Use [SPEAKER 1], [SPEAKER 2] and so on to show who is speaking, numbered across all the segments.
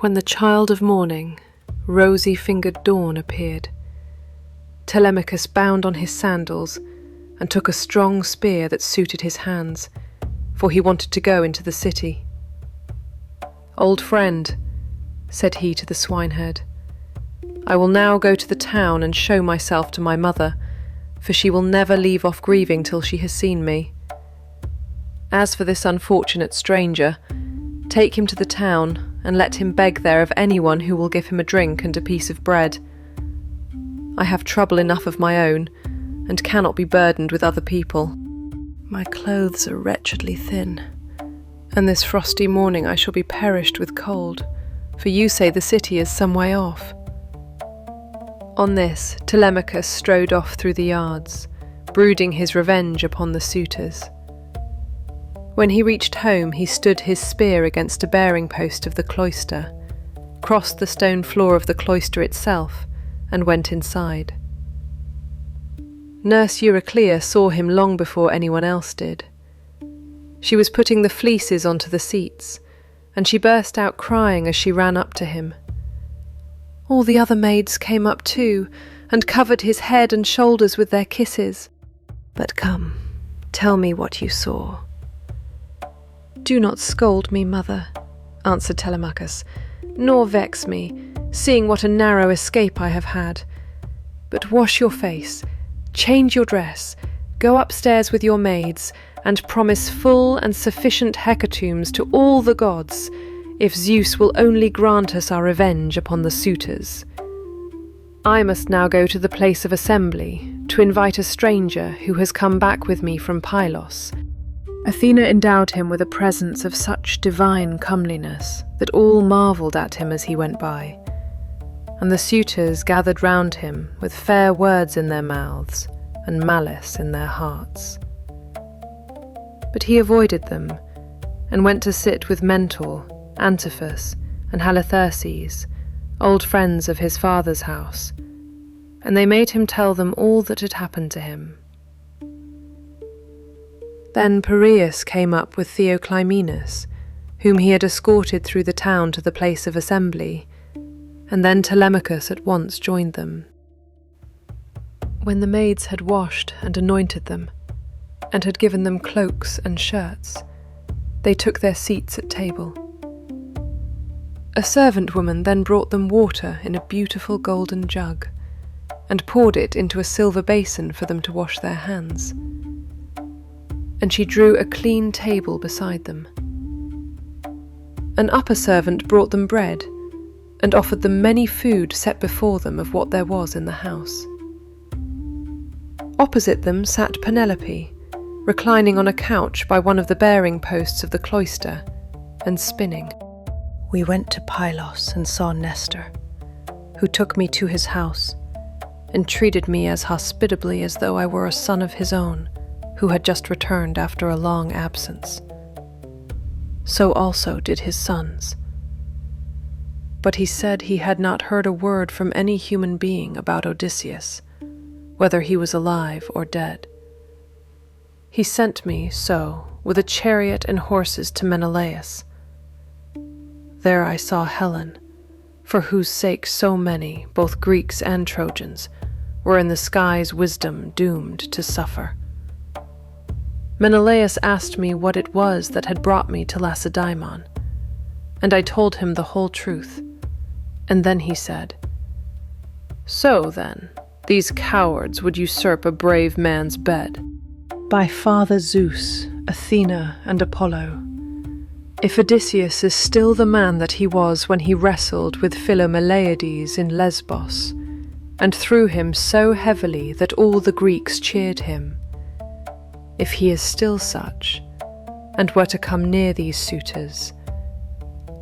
[SPEAKER 1] when the child of morning, rosy-fingered dawn, appeared, Telemachus bound on his sandals and took a strong spear that suited his hands, for he wanted to go into the city. "Old friend," said he to the swineherd, "I will now go to the town and show myself to my mother, for she will never leave off grieving till she has seen me. As for this unfortunate stranger, take him to the town and let him beg there of anyone who will give him a drink and a piece of bread. I have trouble enough of my own, and cannot be burdened with other people. My clothes are wretchedly thin, and this frosty morning I shall be perished with cold, for you say the city is some way off." On this, Telemachus strode off through the yards, brooding his revenge upon the suitors. When he reached home, he stood his spear against a bearing post of the cloister, crossed the stone floor of the cloister itself, and went inside. Nurse Euryclea saw him long before anyone else did. She was putting the fleeces onto the seats, and she burst out crying as she ran up to him. All the other maids came up too, and covered his head and shoulders with their kisses. "But come, tell me what you saw." "Do not scold me, mother," answered Telemachus, "nor vex me, seeing what a narrow escape I have had. But wash your face, change your dress, go upstairs with your maids, and promise full and sufficient hecatombs to all the gods, if Zeus will only grant us our revenge upon the suitors. I must now go to the place of assembly to invite a stranger who has come back with me from Pylos." Athena endowed him with a presence of such divine comeliness that all marvelled at him as he went by, and the suitors gathered round him with fair words in their mouths and malice in their hearts. But he avoided them, and went to sit with Mentor, Antiphus, and Halitherses, old friends of his father's house, and they made him tell them all that had happened to him. Then Piraeus came up with Theoclymenus, whom he had escorted through the town to the place of assembly, and then Telemachus at once joined them. When the maids had washed and anointed them, and had given them cloaks and shirts, they took their seats at table. A servant woman then brought them water in a beautiful golden jug, and poured it into a silver basin for them to wash their hands. And she drew a clean table beside them. An upper servant brought them bread, and offered them many food set before them of what there was in the house. Opposite them sat Penelope, reclining on a couch by one of the bearing posts of the cloister, and spinning. "We went to Pylos and saw Nestor, who took me to his house, and treated me as hospitably as though I were a son of his own, who had just returned after a long absence. So also did his sons. But he said he had not heard a word from any human being about Odysseus, whether he was alive or dead. He sent me, so, with a chariot and horses to Menelaus. There I saw Helen, for whose sake so many, both Greeks and Trojans, were in the sky's wisdom doomed to suffer. Menelaus asked me what it was that had brought me to Lacedaemon, and I told him the whole truth. And then he said, "So then, these cowards would usurp a brave man's bed. By Father Zeus, Athena, and Apollo, if Odysseus is still the man that he was when he wrestled with Philomeleides in Lesbos, and threw him so heavily that all the Greeks cheered him, if he is still such, and were to come near these suitors,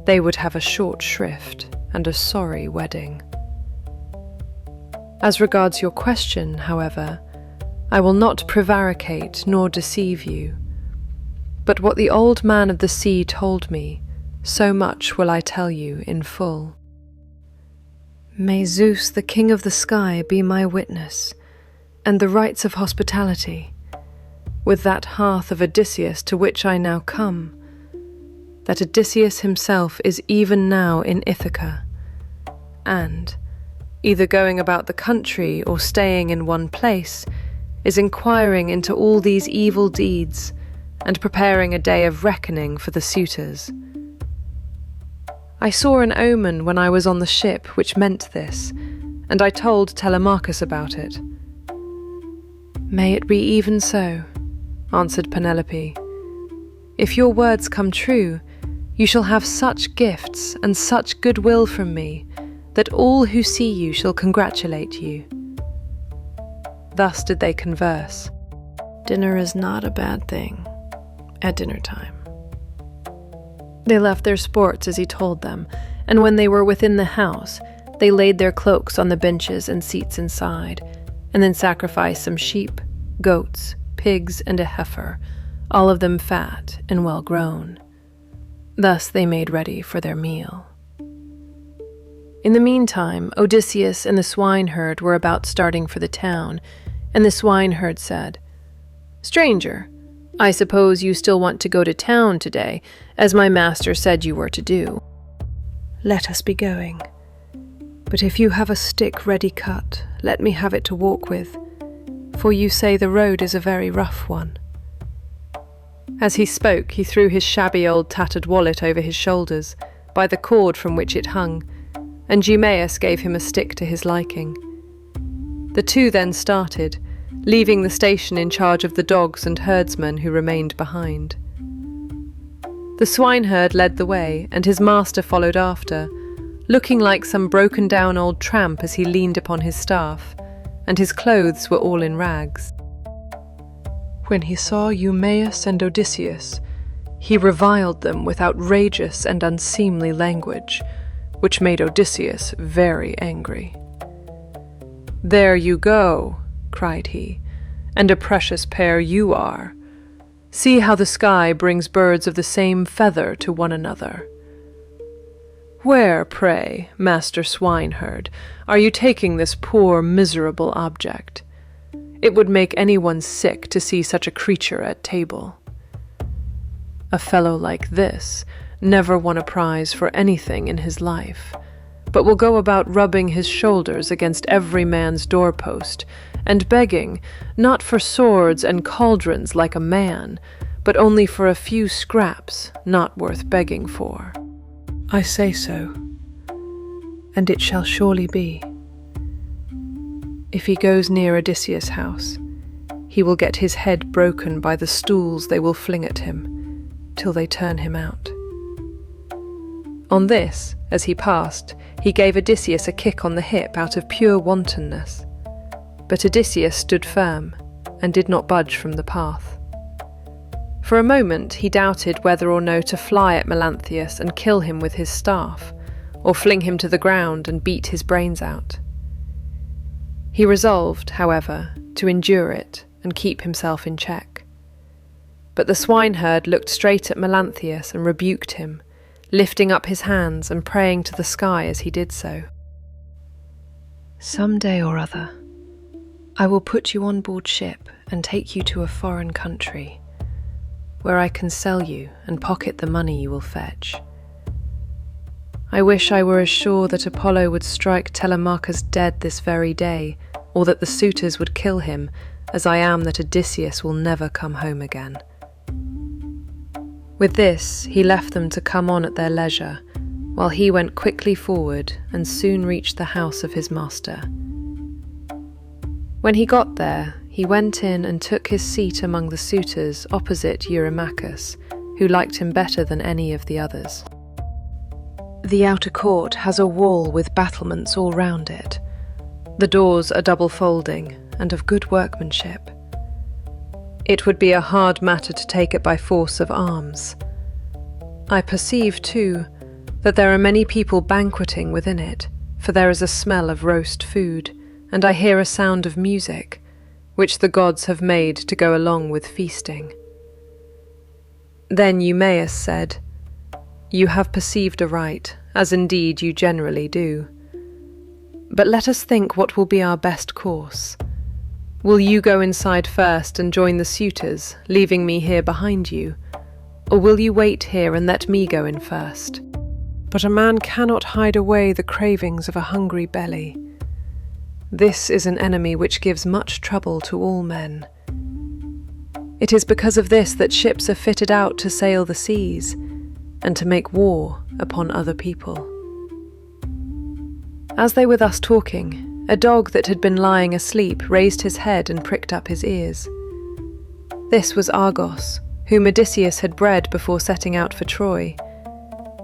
[SPEAKER 1] they would have a short shrift and a sorry wedding. As regards your question, however, I will not prevaricate nor deceive you, but what the old man of the sea told me, so much will I tell you in full. May Zeus, the king of the sky, be my witness, and the rites of hospitality, with that hearth of Odysseus to which I now come, that Odysseus himself is even now in Ithaca, and, either going about the country or staying in one place, is inquiring into all these evil deeds and preparing a day of reckoning for the suitors. I saw an omen when I was on the ship which meant this, and I told Telemachus about it. "May it be even so," answered Penelope. "If your words come true, you shall have such gifts and such goodwill from me that all who see you shall congratulate you." Thus did they converse. Dinner is not a bad thing at dinner time. They left their sports as he told them, and when they were within the house, they laid their cloaks on the benches and seats inside, and then sacrificed some sheep, goats, pigs, and a heifer, all of them fat and well grown. Thus they made ready for their meal. In the meantime, Odysseus and the swineherd were about starting for the town, and the swineherd said, "Stranger, I suppose you still want to go to town today, as my master said you were to do." "Let us be going. But if you have a stick ready cut, let me have it to walk with, for you say the road is a very rough one." As he spoke, he threw his shabby old tattered wallet over his shoulders, by the cord from which it hung, and Eumaeus gave him a stick to his liking. The two then started, leaving the station in charge of the dogs and herdsmen who remained behind. The swineherd led the way, and his master followed after, looking like some broken-down old tramp as he leaned upon his staff, and his clothes were all in rags. When he saw Eumaeus and Odysseus, he reviled them with outrageous and unseemly language, which made Odysseus very angry. "There you go," cried he, "and a precious pair you are. See how the sky brings birds of the same feather to one another. Where, pray, master swineherd, are you taking this poor miserable object? It would make anyone sick to see such a creature at table. A fellow like this never won a prize for anything in his life, but will go about rubbing his shoulders against every man's doorpost, and begging, not for swords and cauldrons like a man, but only for a few scraps not worth begging for. I say so, and it shall surely be. If he goes near Odysseus' house, he will get his head broken by the stools they will fling at him, till they turn him out." On this, as he passed, he gave Odysseus a kick on the hip out of pure wantonness. But Odysseus stood firm, and did not budge from the path. For a moment he doubted whether or no to fly at Melanthius and kill him with his staff, or fling him to the ground and beat his brains out. He resolved, however, to endure it and keep himself in check. But the swineherd looked straight at Melanthius and rebuked him, lifting up his hands and praying to the sky as he did so. "Some day or other, I will put you on board ship and take you to a foreign country, where I can sell you and pocket the money you will fetch. I wish I were as sure that Apollo would strike Telemachus dead this very day, or that the suitors would kill him, as I am that Odysseus will never come home again." With this, he left them to come on at their leisure, while he went quickly forward and soon reached the house of his master. When he got there, he went in and took his seat among the suitors opposite Eurymachus, who liked him better than any of the others. The outer court has a wall with battlements all round it. The doors are double folding and of good workmanship. It would be a hard matter to take it by force of arms. I perceive, too, that there are many people banqueting within it, for there is a smell of roast food, and I hear a sound of music, which the gods have made to go along with feasting. Then Eumaeus said, "You have perceived aright, as indeed you generally do. But let us think what will be our best course. Will you go inside first and join the suitors, leaving me here behind you? or will you wait here and let me go in first? But a man cannot hide away the cravings of a hungry belly. This is an enemy which gives much trouble to all men. It is because of this that ships are fitted out to sail the seas and to make war upon other people. As they were thus talking, a dog that had been lying asleep raised his head and pricked up his ears. This was Argos, whom Odysseus had bred before setting out for Troy,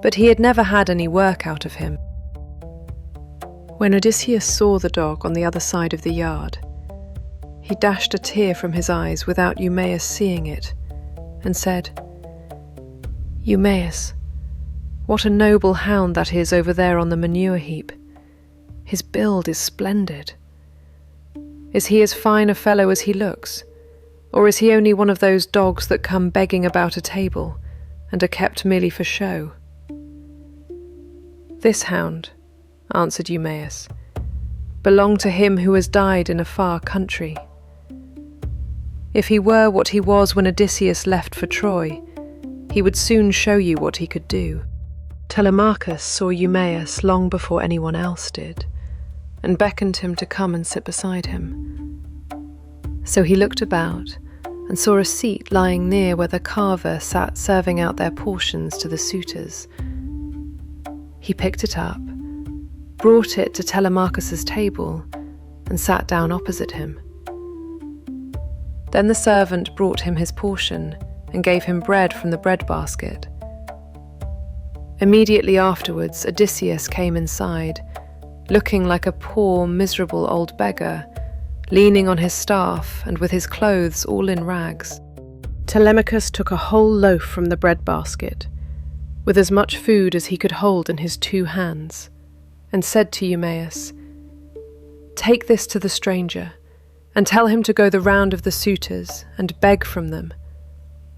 [SPEAKER 1] but he had never had any work out of him. When Odysseus saw the dog on the other side of the yard, he dashed a tear from his eyes without Eumaeus seeing it, and said, "Eumaeus, what a noble hound that is over there on the manure heap. His build is splendid. Is he as fine a fellow as he looks, or is he only one of those dogs that come begging about a table and are kept merely for show?" "This hound," answered Eumaeus, "belonged to him who has died in a far country. If he were what he was when Odysseus left for Troy, he would soon show you what he could do." Telemachus saw Eumaeus long before anyone else did, and beckoned him to come and sit beside him. So he looked about and saw a seat lying near where the carver sat serving out their portions to the suitors. He picked it up, brought it to Telemachus's table, and sat down opposite him. Then the servant brought him his portion and gave him bread from the bread basket. Immediately afterwards, Odysseus came inside, looking like a poor, miserable old beggar, leaning on his staff and with his clothes all in rags. Telemachus took a whole loaf from the bread basket, with as much food as he could hold in his 2 hands, and said to Eumaeus, "Take this to the stranger, and tell him to go the round of the suitors and beg from them.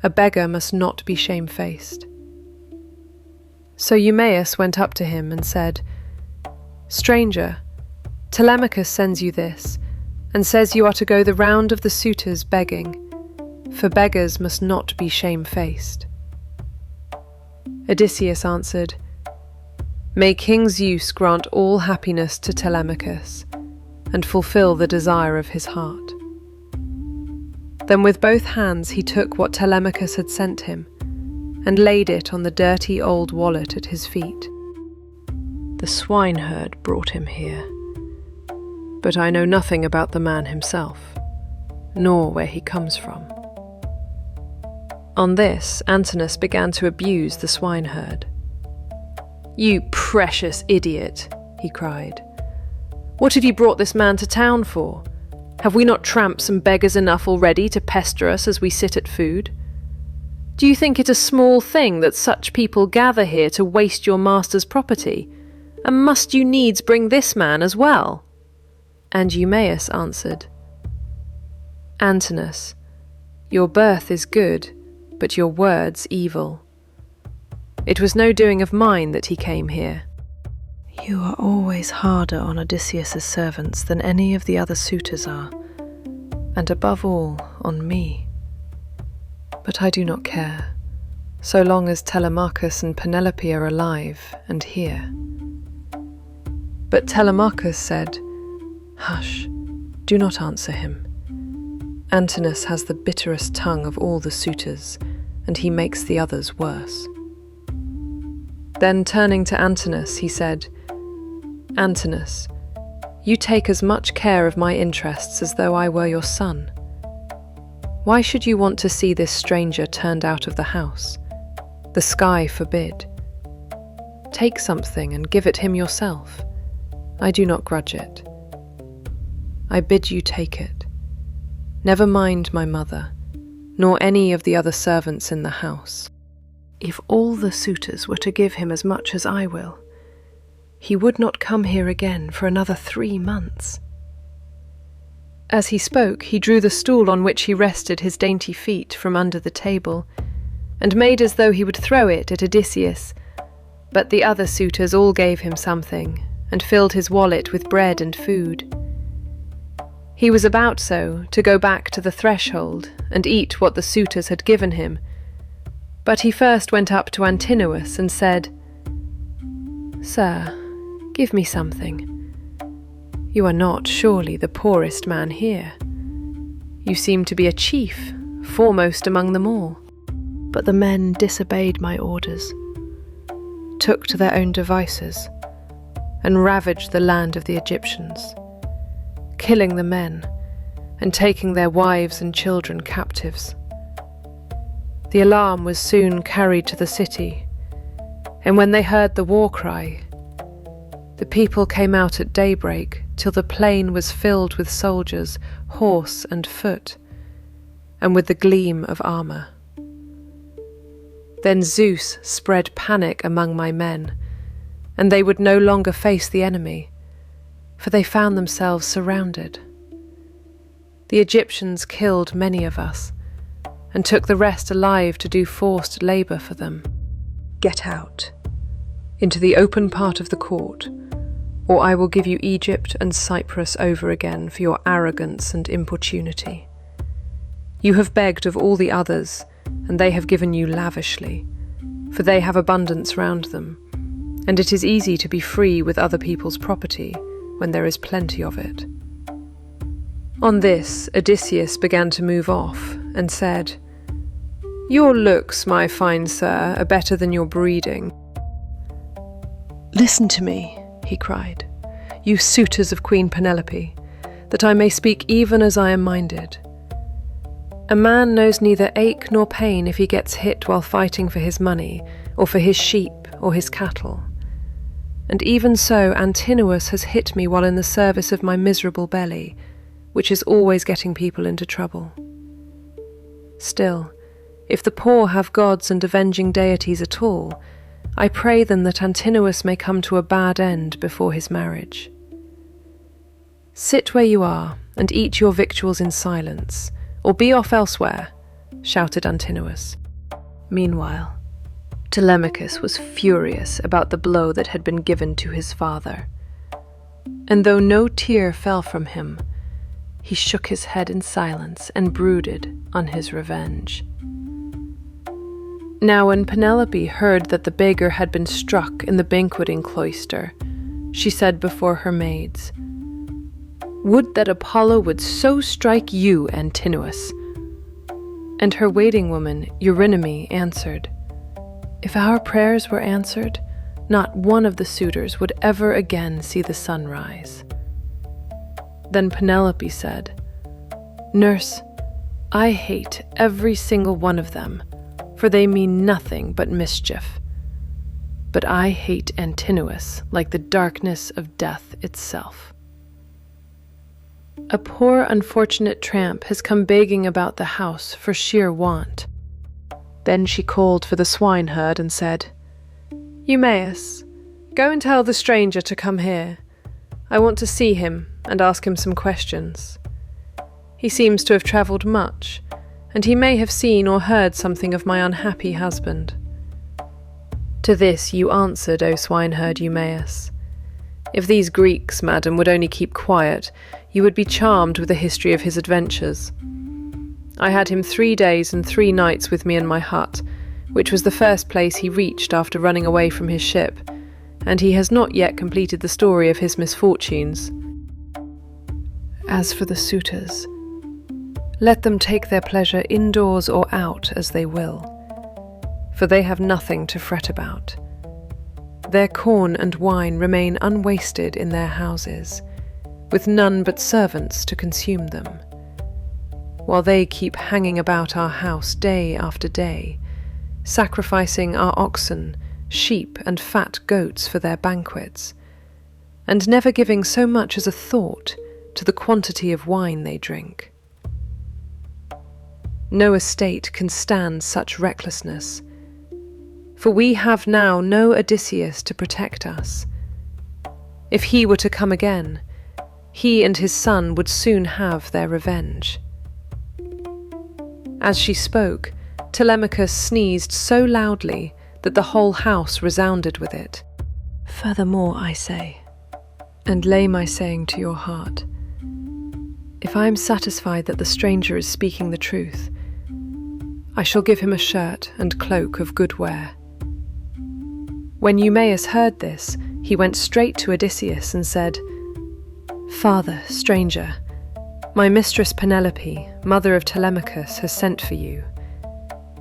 [SPEAKER 1] A beggar must not be shamefaced." So Eumaeus went up to him and said, "Stranger, Telemachus sends you this, and says you are to go the round of the suitors begging, for beggars must not be shamefaced." Odysseus answered, "May King Zeus grant all happiness to Telemachus, and fulfill the desire of his heart." Then with both hands he took what Telemachus had sent him, and laid it on the dirty old wallet at his feet. "The swineherd brought him here, but I know nothing about the man himself, nor where he comes from." On this, Antinous began to abuse the swineherd. "You precious idiot," he cried. "What have you brought this man to town for? Have we not tramps and beggars enough already to pester us as we sit at food? Do you think it a small thing that such people gather here to waste your master's property? And must you needs bring this man as well?" And Eumaeus answered, "Antinous, your birth is good, but your words evil. It was no doing of mine that he came here." "You are always harder on Odysseus's servants than any of the other suitors are, and above all on me. But I do not care, so long as Telemachus and Penelope are alive and here." But Telemachus said, "Hush, do not answer him. Antinous has the bitterest tongue of all the suitors, and he makes the others worse." Then turning to Antinous, he said, "Antinous, you take as much care of my interests as though I were your son. Why should you want to see this stranger turned out of the house? The sky forbid. Take something and give it him yourself. I do not grudge it. I bid you take it. Never mind my mother, nor any of the other servants in the house. If all the suitors were to give him as much as I will, he would not come here again for another 3 months." As he spoke, he drew the stool on which he rested his dainty feet from under the table, and made as though he would throw it at Odysseus, but the other suitors all gave him something, and filled his wallet with bread and food. He was about so to go back to the threshold and eat what the suitors had given him, But he first went up to Antinous and said, "Sir, give me something. You are not surely the poorest man here. You seem to be a chief, foremost among them all." But the men disobeyed my orders, took to their own devices, and ravaged the land of the Egyptians, killing the men and taking their wives and children captives. The alarm was soon carried to the city, and when they heard the war cry, the people came out at daybreak till the plain was filled with soldiers, horse and foot, and with the gleam of armour. Then Zeus spread panic among my men, and they would no longer face the enemy, for they found themselves surrounded. The Egyptians killed many of us, and took the rest alive to do forced labour for them. Get out, into the open part of the court, or I will give you Egypt and Cyprus over again for your arrogance and importunity. You have begged of all the others, and they have given you lavishly, for they have abundance round them, and it is easy to be free with other people's property when there is plenty of it. On this, Odysseus began to move off, and said, "Your looks, my fine sir, are better than your breeding." "Listen to me," he cried, "you suitors of Queen Penelope, that I may speak even as I am minded. A man knows neither ache nor pain if he gets hit while fighting for his money, or for his sheep, or his cattle. And even so Antinous has hit me while in the service of my miserable belly, which is always getting people into trouble. Still, if the poor have gods and avenging deities at all, I pray them that Antinous may come to a bad end before his marriage. Sit where you are, and eat your victuals in silence, or be off elsewhere," shouted Antinous. Meanwhile, Telemachus was furious about the blow that had been given to his father, and though no tear fell from him, he shook his head in silence and brooded on his revenge. Now when Penelope heard that the beggar had been struck in the banqueting cloister, she said before her maids, "Would that Apollo would so strike you, Antinous." And her waiting woman, Eurynome, answered, "If our prayers were answered, not one of the suitors would ever again see the sun rise." Then Penelope said, "Nurse, I hate every single one of them, for they mean nothing but mischief. But I hate Antinous like the darkness of death itself. A poor unfortunate tramp has come begging about the house for sheer want." Then she called for the swineherd and said, "Eumaeus, go and tell the stranger to come here. I want to see him and ask him some questions. He seems to have travelled much, and he may have seen or heard something of my unhappy husband." To this you answered, O swineherd Eumaeus, "If these Greeks, madam, would only keep quiet, you would be charmed with the history of his adventures. I had him 3 days and 3 nights with me in my hut, which was the first place he reached after running away from his ship, and he has not yet completed the story of his misfortunes. As for the suitors, let them take their pleasure indoors or out as they will, for they have nothing to fret about. Their corn and wine remain unwasted in their houses, with none but servants to consume them, while they keep hanging about our house day after day, sacrificing our oxen, sheep, and fat goats for their banquets, and never giving so much as a thought to the quantity of wine they drink. No estate can stand such recklessness, for we have now no Odysseus to protect us. If he were to come again, he and his son would soon have their revenge." As she spoke, Telemachus sneezed so loudly that the whole house resounded with it. Furthermore, I say, and lay my saying to your heart, if I am satisfied that the stranger is speaking the truth, I shall give him a shirt and cloak of good wear." When Eumaeus heard this, he went straight to Odysseus and said, "Father, stranger, my mistress Penelope, mother of Telemachus, has sent for you.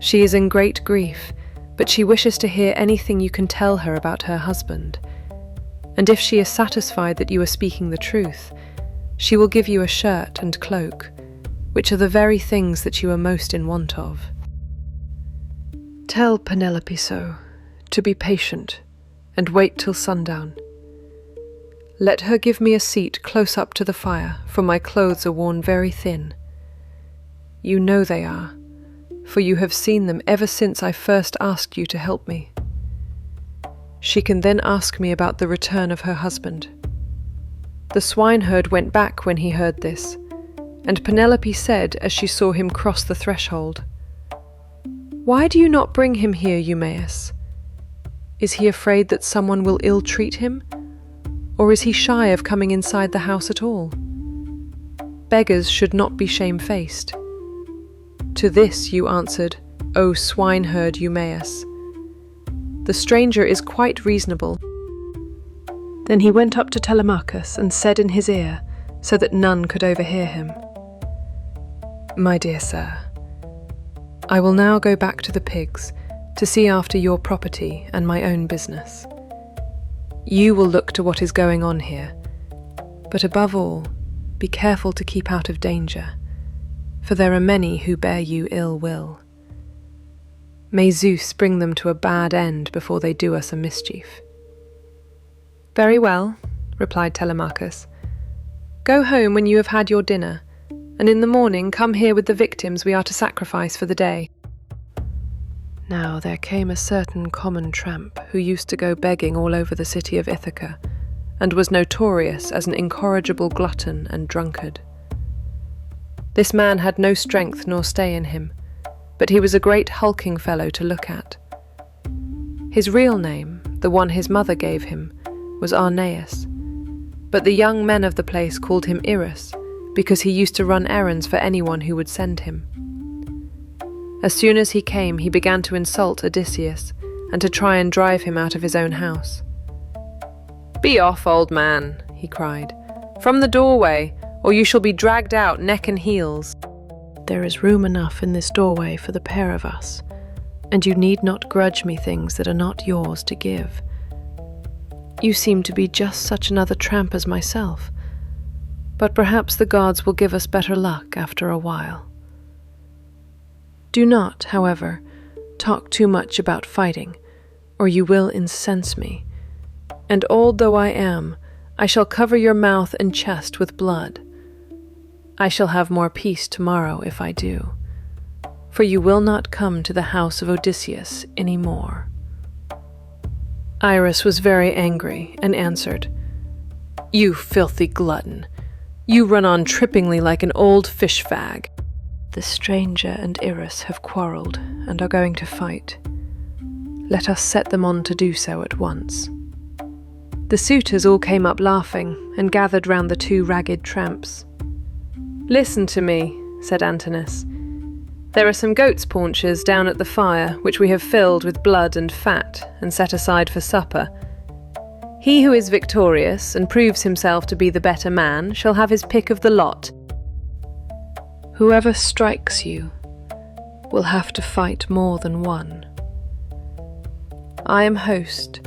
[SPEAKER 1] She is in great grief, but she wishes to hear anything you can tell her about her husband. And if she is satisfied that you are speaking the truth, she will give you a shirt and cloak, which are the very things that you are most in want of. Tell Penelope so, to be patient, and wait till sundown. Let her give me a seat close up to the fire, for my clothes are worn very thin. You know they are, for you have seen them ever since I first asked you to help me. She can then ask me about the return of her husband." The swineherd went back when he heard this, and Penelope said as she saw him cross the threshold, "Why do you not bring him here, Eumaeus? Is he afraid that someone will ill-treat him? Or is he shy of coming inside the house at all? Beggars should not be shamefaced." To this you answered, "O swineherd Eumaeus, the stranger is quite reasonable." Then he went up to Telemachus and said in his ear, so that none could overhear him, "My dear sir, I will now go back to the pigs to see after your property and my own business. You will look to what is going on here, but above all, be careful to keep out of danger, for there are many who bear you ill will. May Zeus bring them to a bad end before they do us a mischief." "Very well," replied Telemachus. "Go home when you have had your dinner, and in the morning come here with the victims we are to sacrifice for the day." Now there came a certain common tramp who used to go begging all over the city of Ithaca, and was notorious as an incorrigible glutton and drunkard. This man had no strength nor stay in him, but he was a great hulking fellow to look at. His real name, the one his mother gave him, was Arneus, but the young men of the place called him Irus, because he used to run errands for anyone who would send him. As soon as he came, he began to insult Odysseus, and to try and drive him out of his own house. "Be off, old man," he cried, "from the doorway, or you shall be dragged out neck and heels. There is room enough in this doorway for the pair of us, and you need not grudge me things that are not yours to give. You seem to be just such another tramp as myself, but perhaps the gods will give us better luck after a while. Do not, however, talk too much about fighting, or you will incense me, and old though I am, I shall cover your mouth and chest with blood. I shall have more peace tomorrow if I do, for you will not come to the house of Odysseus any more." Iris was very angry and answered, "You filthy glutton! You run on trippingly like an old fish fag. The stranger and Irus have quarrelled and are going to fight. Let us set them on to do so at once." The suitors all came up laughing and gathered round the two ragged tramps. "Listen to me," said Antinous. "There are some goat's paunches down at the fire, which we have filled with blood and fat and set aside for supper. He who is victorious and proves himself to be the better man shall have his pick of the lot. Whoever strikes you will have to fight more than one. I am host,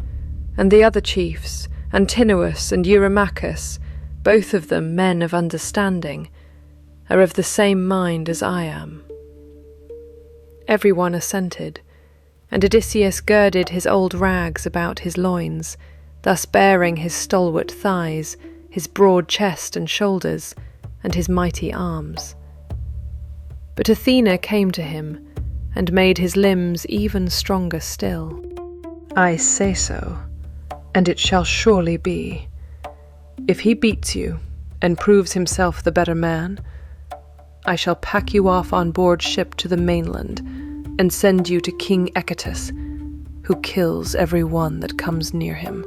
[SPEAKER 1] and the other chiefs, Antinous and Eurymachus, both of them men of understanding, are of the same mind as I am." Everyone assented, and Odysseus girded his old rags about his loins, thus baring his stalwart thighs, his broad chest and shoulders, and his mighty arms. But Athena came to him, and made his limbs even stronger still. "I say so, and it shall surely be. If he beats you, and proves himself the better man, I shall pack you off on board ship to the mainland, and send you to King Echetus, who kills every one that comes near him.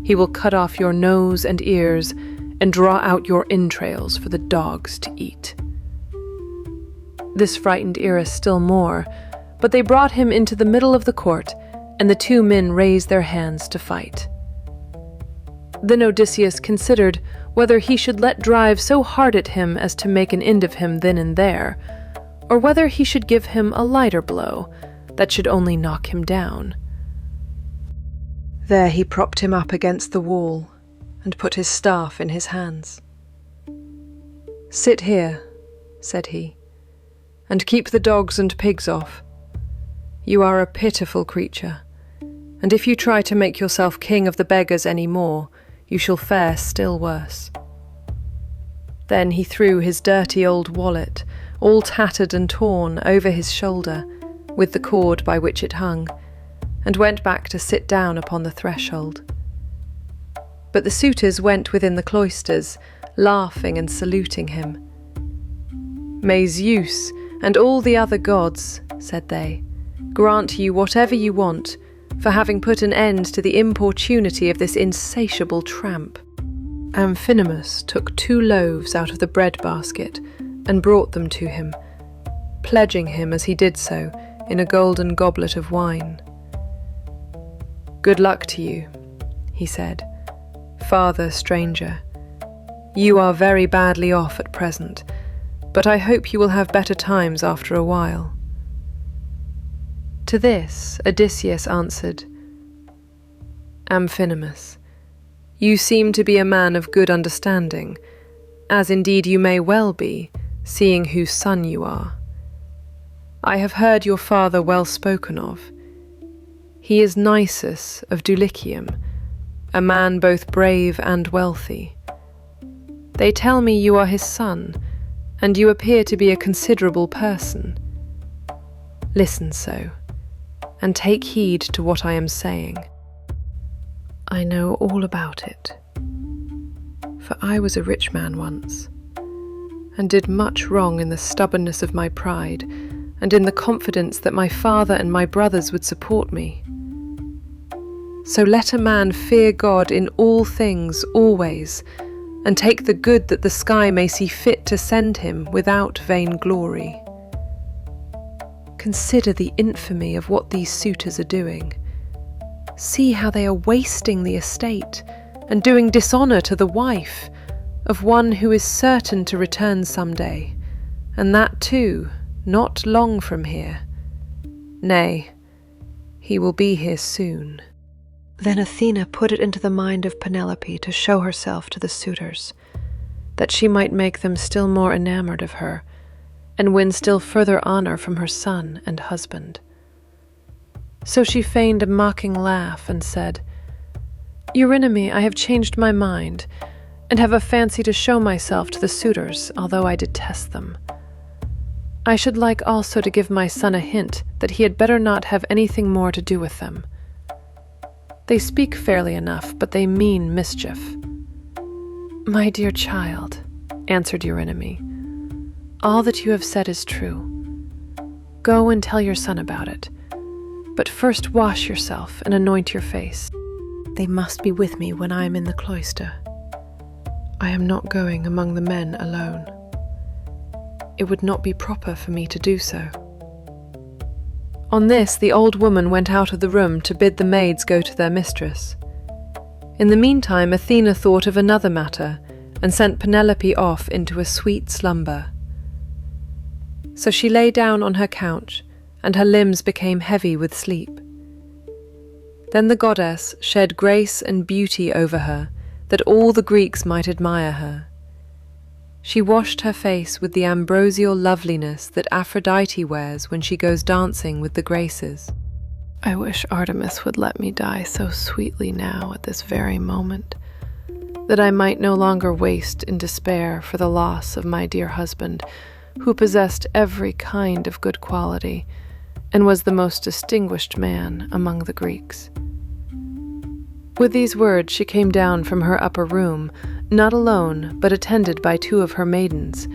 [SPEAKER 1] He will cut off your nose and ears, and draw out your entrails for the dogs to eat." This frightened Eris still more, but they brought him into the middle of the court, and the two men raised their hands to fight. Then Odysseus considered whether he should let drive so hard at him as to make an end of him then and there, or whether he should give him a lighter blow that should only knock him down. There he propped him up against the wall and put his staff in his hands. "Sit here," said he, "and keep the dogs and pigs off. You are a pitiful creature, and if you try to make yourself king of the beggars any more, you shall fare still worse." Then he threw his dirty old wallet, all tattered and torn, over his shoulder, with the cord by which it hung, and went back to sit down upon the threshold. But the suitors went within the cloisters, laughing and saluting him. "May Zeus and all the other gods," said they, "grant you whatever you want, for having put an end to the importunity of this insatiable tramp." Amphinomus took 2 loaves out of the bread basket and brought them to him, pledging him as he did so in a golden goblet of wine. "Good luck to you," he said, "father stranger. You are very badly off at present, but I hope you will have better times after a while." To this Odysseus answered, "Amphinomus, you seem to be a man of good understanding, as indeed you may well be, seeing whose son you are. I have heard your father well spoken of. He is Nisus of Dulichium, a man both brave and wealthy. They tell me you are his son, and you appear to be a considerable person. Listen so, and take heed to what I am saying. I know all about it, for I was a rich man once, and did much wrong in the stubbornness of my pride, and in the confidence that my father and my brothers would support me. So let a man fear God in all things always, and take the good that the sky may see fit to send him without vain glory. Consider the infamy of what these suitors are doing. See how they are wasting the estate and doing dishonour to the wife of one who is certain to return some day, and that too not long from here. Nay, he will be here soon." Then Athena put it into the mind of Penelope to show herself to the suitors, that she might make them still more enamoured of her, and win still further honour from her son and husband. So she feigned a mocking laugh and said, "Eurynome, I have changed my mind, and have a fancy to show myself to the suitors, although I detest them. I should like also to give my son a hint that he had better not have anything more to do with them. They speak fairly enough, but they mean mischief." "My dear child," answered Eurynome, "all that you have said is true. Go and tell your son about it, but first wash yourself and anoint your face. They must be with me when I am in the cloister. I am not going among the men alone. It would not be proper for me to do so." On this, the old woman went out of the room to bid the maids go to their mistress. In the meantime, Athena thought of another matter, and sent Penelope off into a sweet slumber. So she lay down on her couch, and her limbs became heavy with sleep. Then the goddess shed grace and beauty over her, that all the Greeks might admire her. She washed her face with the ambrosial loveliness that Aphrodite wears when she goes dancing with the Graces. I wish Artemis would let me die so sweetly now at this very moment, that I might no longer waste in despair for the loss of my dear husband, who possessed every kind of good quality, and was the most distinguished man among the Greeks. With these words she came down from her upper room, not alone, but attended by 2 of her maidens,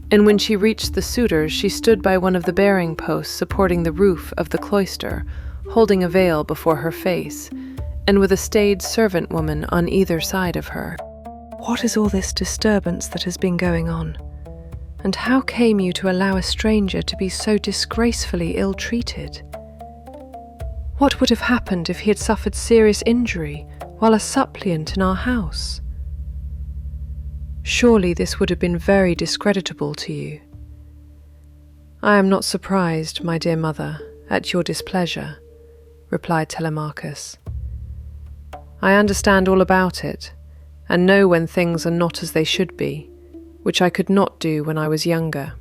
[SPEAKER 1] and when she reached the suitors she stood by one of the bearing posts supporting the roof of the cloister, holding a veil before her face, and with a staid servant woman on either side of her. "What is all this disturbance that has been going on?" And how came you to allow a stranger to be so disgracefully ill-treated? What would have happened if he had suffered serious injury while a suppliant in our house? Surely this would have been very discreditable to you. I am not surprised, my dear mother, at your displeasure, replied Telemachus. I understand all about it, and know when things are not as they should be, which I could not do when I was younger.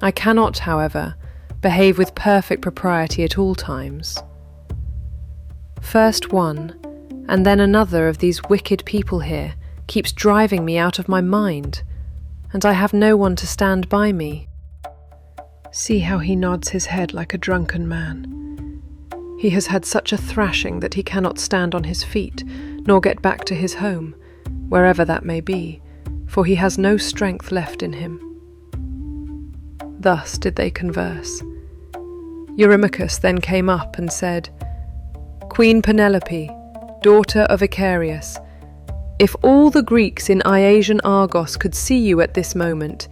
[SPEAKER 1] I cannot, however, behave with perfect propriety at all times. First one, and then another of these wicked people here keeps driving me out of my mind, and I have no one to stand by me. See how he nods his head like a drunken man. He has had such a thrashing that he cannot stand on his feet, nor get back to his home, wherever that may be, for he has no strength left in him. Thus did they converse. Eurymachus then came up and said, Queen Penelope, daughter of Icarius, if all the Greeks in Iasian Argos could see you at this moment,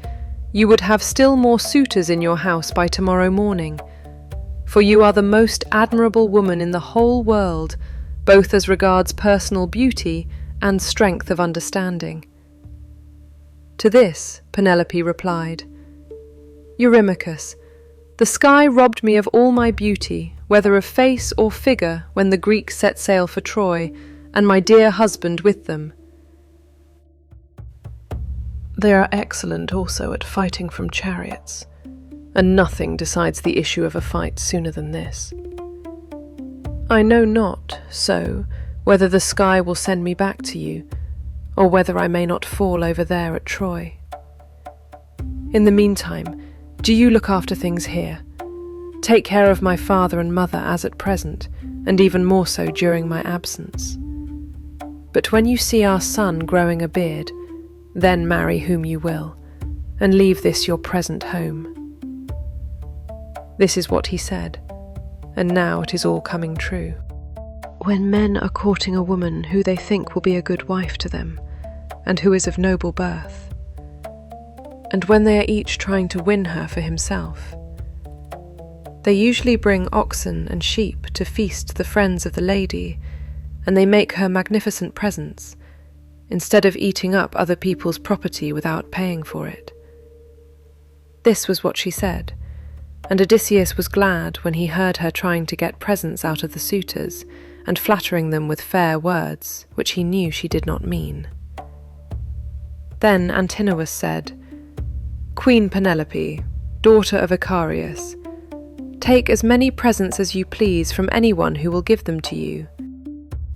[SPEAKER 1] you would have still more suitors in your house by tomorrow morning, for you are the most admirable woman in the whole world, both as regards personal beauty and strength of understanding. To this, Penelope replied, Eurymachus, the sky robbed me of all my beauty, whether of face or figure, when the Greeks set sail for Troy, and my dear husband with them. They are excellent also at fighting from chariots, and nothing decides the issue of a fight sooner than this. I know not, so, whether the sky will send me back to you, or whether I may not fall over there at Troy. In the meantime, do you look after things here. Take care of my father and mother as at present, and even more so during my absence. But when you see our son growing a beard, then marry whom you will, and leave this your present home. This is what he said, and now it is all coming true. When men are courting a woman who they think will be a good wife to them, and who is of noble birth, and when they are each trying to win her for himself, they usually bring oxen and sheep to feast the friends of the lady, and they make her magnificent presents, instead of eating up other people's property without paying for it. This was what she said, and Odysseus was glad when he heard her trying to get presents out of the suitors, and flattering them with fair words, which he knew she did not mean. Then Antinous said, Queen Penelope, daughter of Icarius, take as many presents as you please from anyone who will give them to you.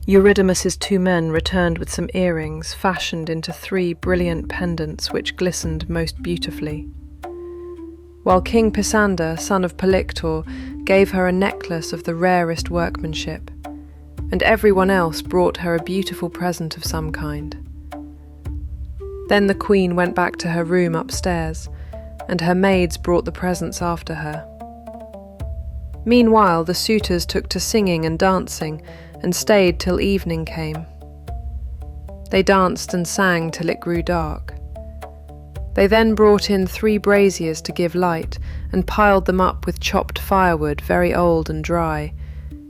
[SPEAKER 1] Eurydamas's 2 men returned with some earrings fashioned into 3 brilliant pendants which glistened most beautifully, while King Pisander, son of Polyctor, gave her a necklace of the rarest workmanship, and everyone else brought her a beautiful present of some kind. Then the queen went back to her room upstairs, and her maids brought the presents after her. Meanwhile the suitors took to singing and dancing, and stayed till evening came. They danced and sang till it grew dark. They then brought in 3 braziers to give light, and piled them up with chopped firewood very old and dry,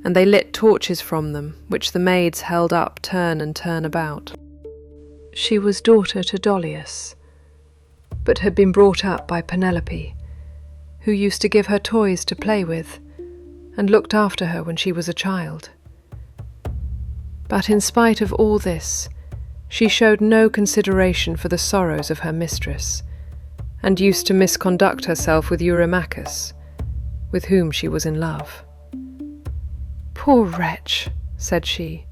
[SPEAKER 1] and they lit torches from them, which the maids held up turn and turn about. She was daughter to Dolius, but had been brought up by Penelope, who used to give her toys to play with, and looked after her when she was a child. But in spite of all this, she showed no consideration for the sorrows of her mistress, and used to misconduct herself with Eurymachus, with whom she was in love. Poor wretch, said she,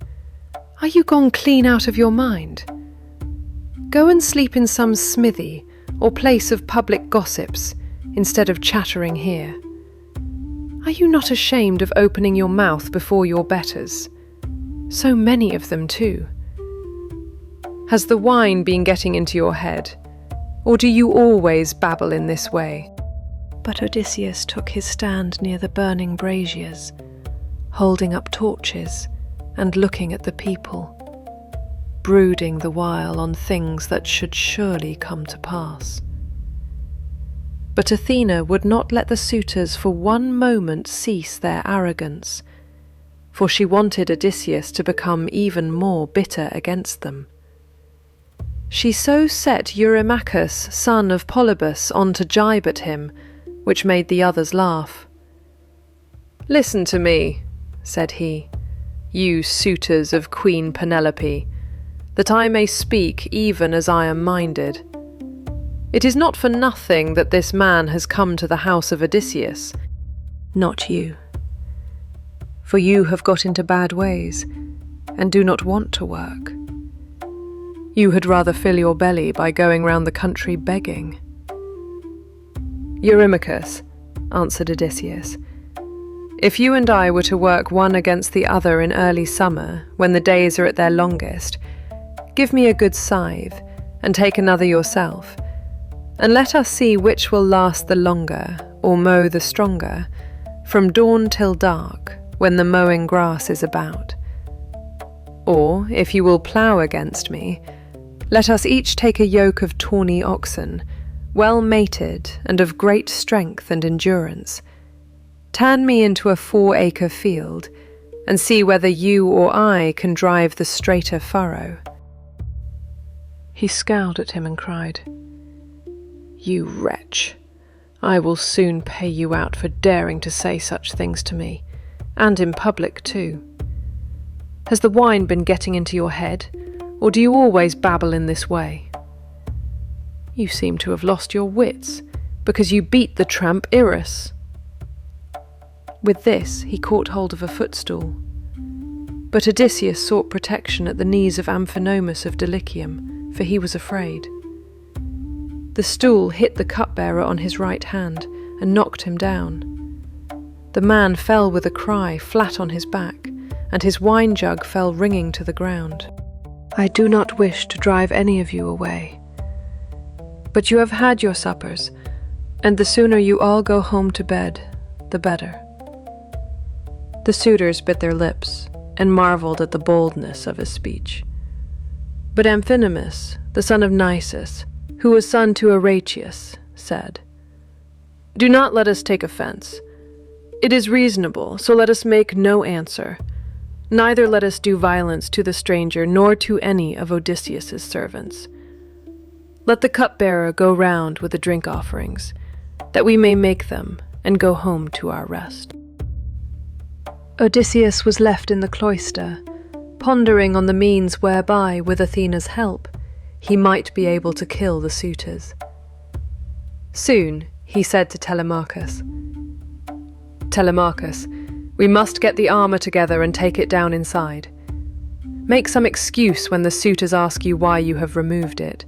[SPEAKER 1] are you gone clean out of your mind? Go and sleep in some smithy or place of public gossips, instead of chattering here. Are you not ashamed of opening your mouth before your betters? So many of them too. Has the wine been getting into your head, or do you always babble in this way? But Odysseus took his stand near the burning braziers, holding up torches and looking at the people, brooding the while on things that should surely come to pass. But Athena would not let the suitors for one moment cease their arrogance, for she wanted Odysseus to become even more bitter against them. She so set Eurymachus, son of Polybus, on to gibe at him, which made the others laugh. "Listen to me," said he, "you suitors of Queen Penelope, that I may speak even as I am minded. It is not for nothing that this man has come to the house of Odysseus, not you. For you have got into bad ways, and do not want to work. You had rather fill your belly by going round the country begging." "Eurymachus," answered Odysseus, "if you and I were to work one against the other in early summer, when the days are at their longest, give me a good scythe, and take another yourself, and let us see which will last the longer, or mow the stronger, from dawn till dark, when the mowing grass is about. Or, if you will plough against me, let us each take a yoke of tawny oxen, well mated and of great strength and endurance. Turn me into a 4-acre field, and see whether you or I can drive the straighter furrow." He scowled at him and cried, "You wretch! I will soon pay you out for daring to say such things to me, and in public too. Has the wine been getting into your head, or do you always babble in this way? You seem to have lost your wits, because you beat the tramp Irus." With this he caught hold of a footstool. But Odysseus sought protection at the knees of Amphinomus of Dulichium, for he was afraid. The stool hit the cupbearer on his right hand and knocked him down. The man fell with a cry, flat on his back, and his wine jug fell ringing to the ground. "I do not wish to drive any of you away, but you have had your suppers, and the sooner you all go home to bed, the better." The suitors bit their lips and marveled at the boldness of his speech. But Amphinomus, the son of Nisus, who was son to Arrhachius, said, "Do not let us take offense. It is reasonable, so let us make no answer. Neither let us do violence to the stranger, nor to any of Odysseus's servants. Let the cupbearer go round with the drink offerings, that we may make them and go home to our rest." Odysseus was left in the cloister, pondering on the means whereby, with Athena's help, he might be able to kill the suitors. Soon he said to Telemachus, "Telemachus, we must get the armour together and take it down inside. Make some excuse when the suitors ask you why you have removed it.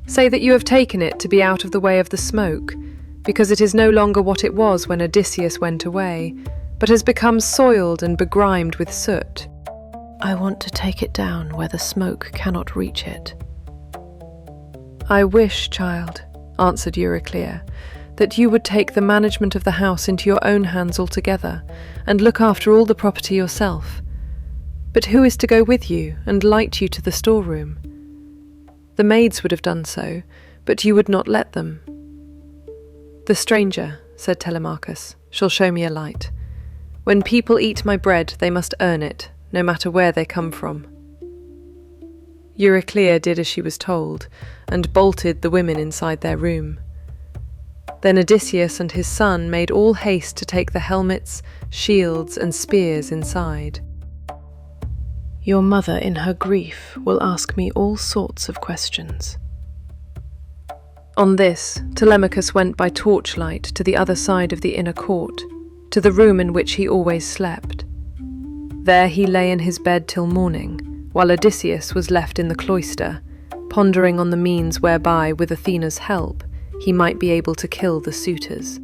[SPEAKER 1] Say that you have taken it to be out of the way of the smoke, because it is no longer what it was when Odysseus went away, but has become soiled and begrimed with soot. I want to take it down where the smoke cannot reach it." "I wish, child," answered Euryclea, "that you would take the management of the house into your own hands altogether, and look after all the property yourself. But who is to go with you and light you to the storeroom? The maids would have done so, but you would not let them." "The stranger," said Telemachus, "shall show me a light. When people eat my bread, they must earn it, no matter where they come from." Euryclea did as she was told, and bolted the women inside their room. Then Odysseus and his son made all haste to take the helmets, shields, and spears inside. "Your mother in her grief will ask me all sorts of questions." On this, Telemachus went by torchlight to the other side of the inner court, to the room in which he always slept. There he lay in his bed till morning, while Odysseus was left in the cloister, pondering on the means whereby, with Athena's help, he might be able to kill the suitors.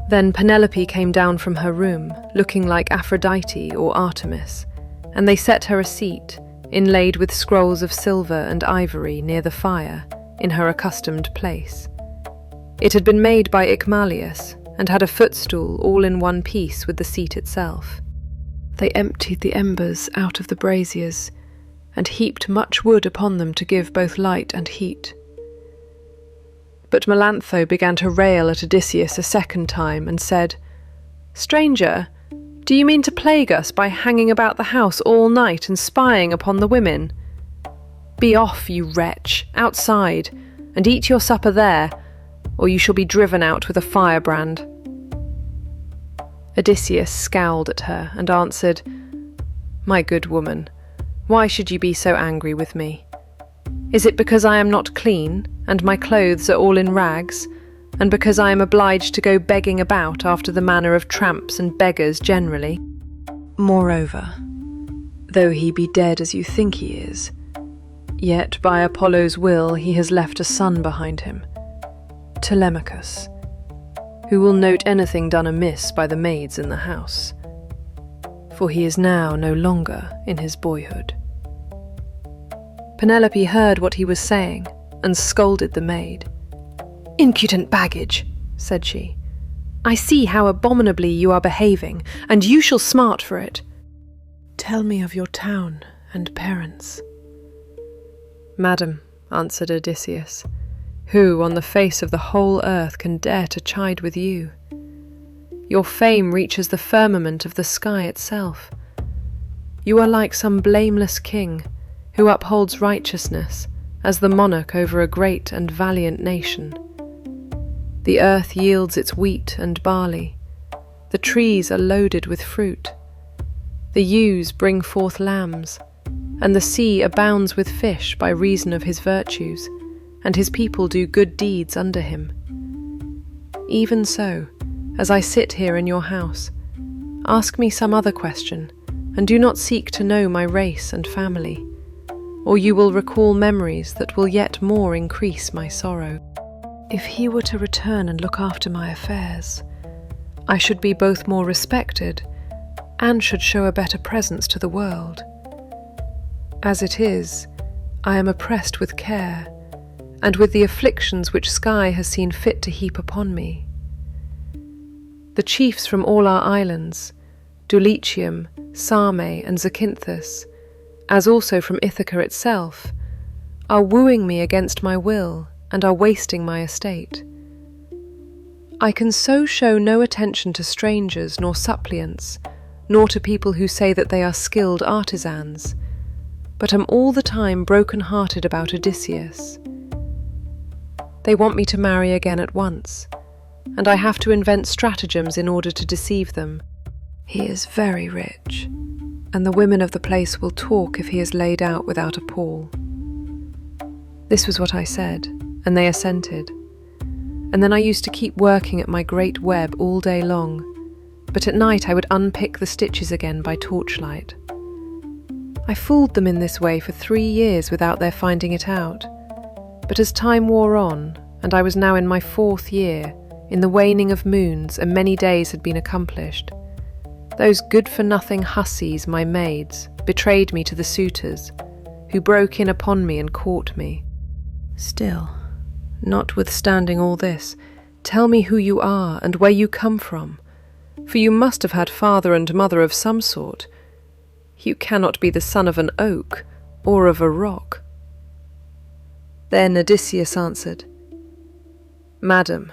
[SPEAKER 1] Then Penelope came down from her room, looking like Aphrodite or Artemis, and they set her a seat, inlaid with scrolls of silver and ivory near the fire, in her accustomed place. It had been made by Icmalius, and had a footstool all in one piece with the seat itself. They emptied the embers out of the braziers, and heaped much wood upon them to give both light and heat. But Melantho began to rail at Odysseus a second time and said, "Stranger, do you mean to plague us by hanging about the house all night and spying upon the women? Be off, you wretch, outside, and eat your supper there, or you shall be driven out with a firebrand." Odysseus scowled at her and answered, "My good woman, why should you be so angry with me? Is it because I am not clean, and my clothes are all in rags, and because I am obliged to go begging about after the manner of tramps and beggars generally? Moreover, though he be dead as you think he is, yet by Apollo's will he has left a son behind him, Telemachus, who will note anything done amiss by the maids in the house, for he is now no longer in his boyhood." Penelope heard what he was saying and scolded the maid. "Impudent baggage," said she. "I see how abominably you are behaving, and you shall smart for it. Tell me of your town and parents." "Madam," answered Odysseus, "who on the face of the whole earth can dare to chide with you? Your fame reaches the firmament of the sky itself. You are like some blameless king who upholds righteousness as the monarch over a great and valiant nation. The earth yields its wheat and barley. The trees are loaded with fruit. The ewes bring forth lambs, and the sea abounds with fish by reason of his virtues, and his people do good deeds under him. Even so, as I sit here in your house, ask me some other question, and do not seek to know my race and family, or you will recall memories that will yet more increase my sorrow. If he were to return and look after my affairs, I should be both more respected and should show a better presence to the world. As it is, I am oppressed with care, and with the afflictions which Sky has seen fit to heap upon me. The chiefs from all our islands, Dulichium, Same, and Zacynthus, as also from Ithaca itself, are wooing me against my will and are wasting my estate. I can so show no attention to strangers nor suppliants, nor to people who say that they are skilled artisans, but am all the time broken-hearted about Odysseus. They want me to marry again at once, and I have to invent stratagems in order to deceive them. He is very rich, and the women of the place will talk if he is laid out without a pall." This was what I said, and they assented. And then I used to keep working at my great web all day long, but at night I would unpick the stitches again by torchlight. I fooled them in this way for 3 years without their finding it out, but as time wore on, and I was now in my 4th year, in the waning of moons, and many days had been accomplished, those good-for-nothing hussies, my maids, betrayed me to the suitors, who broke in upon me and caught me. Still, notwithstanding all this, tell me who you are and where you come from, for you must have had father and mother of some sort. You cannot be the son of an oak or of a rock." Then Odysseus answered, "Madam,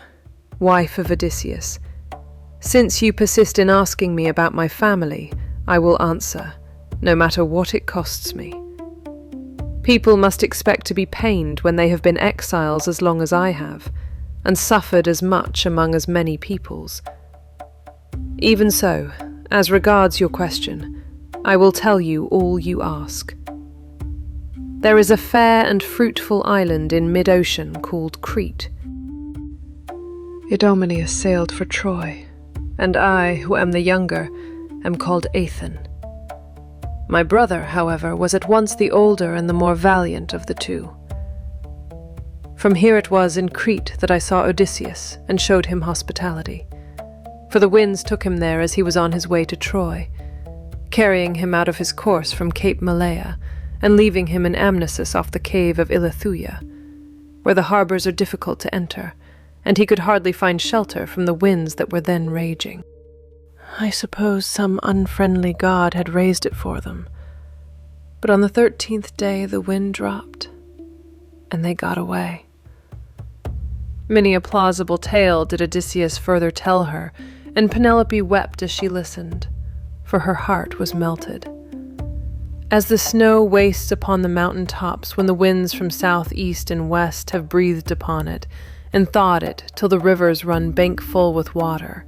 [SPEAKER 1] wife of Odysseus, since you persist in asking me about my family, I will answer, no matter what it costs me. People must expect to be pained when they have been exiles as long as I have, and suffered as much among as many peoples. Even so, as regards your question, I will tell you all you ask. There is a fair and fruitful island in mid-ocean called Crete. Idomeneus sailed for Troy, and I, who am the younger, am called Aethon. My brother, however, was at once the older and the more valiant of the two. From here it was in Crete that I saw Odysseus and showed him hospitality, for the winds took him there as he was on his way to Troy, carrying him out of his course from Cape Malea and leaving him in Amnisus off the cave of Ilithuia, where the harbours are difficult to enter, and he could hardly find shelter from the winds that were then raging. I suppose some unfriendly god had raised it for them, but on the 13th day the wind dropped, and they got away. Many a plausible tale did Odysseus further tell her, and Penelope wept as she listened, for her heart was melted. As the snow wastes upon the mountain tops when the winds from south, east, and west have breathed upon it, and thawed it till the rivers run bank full with water,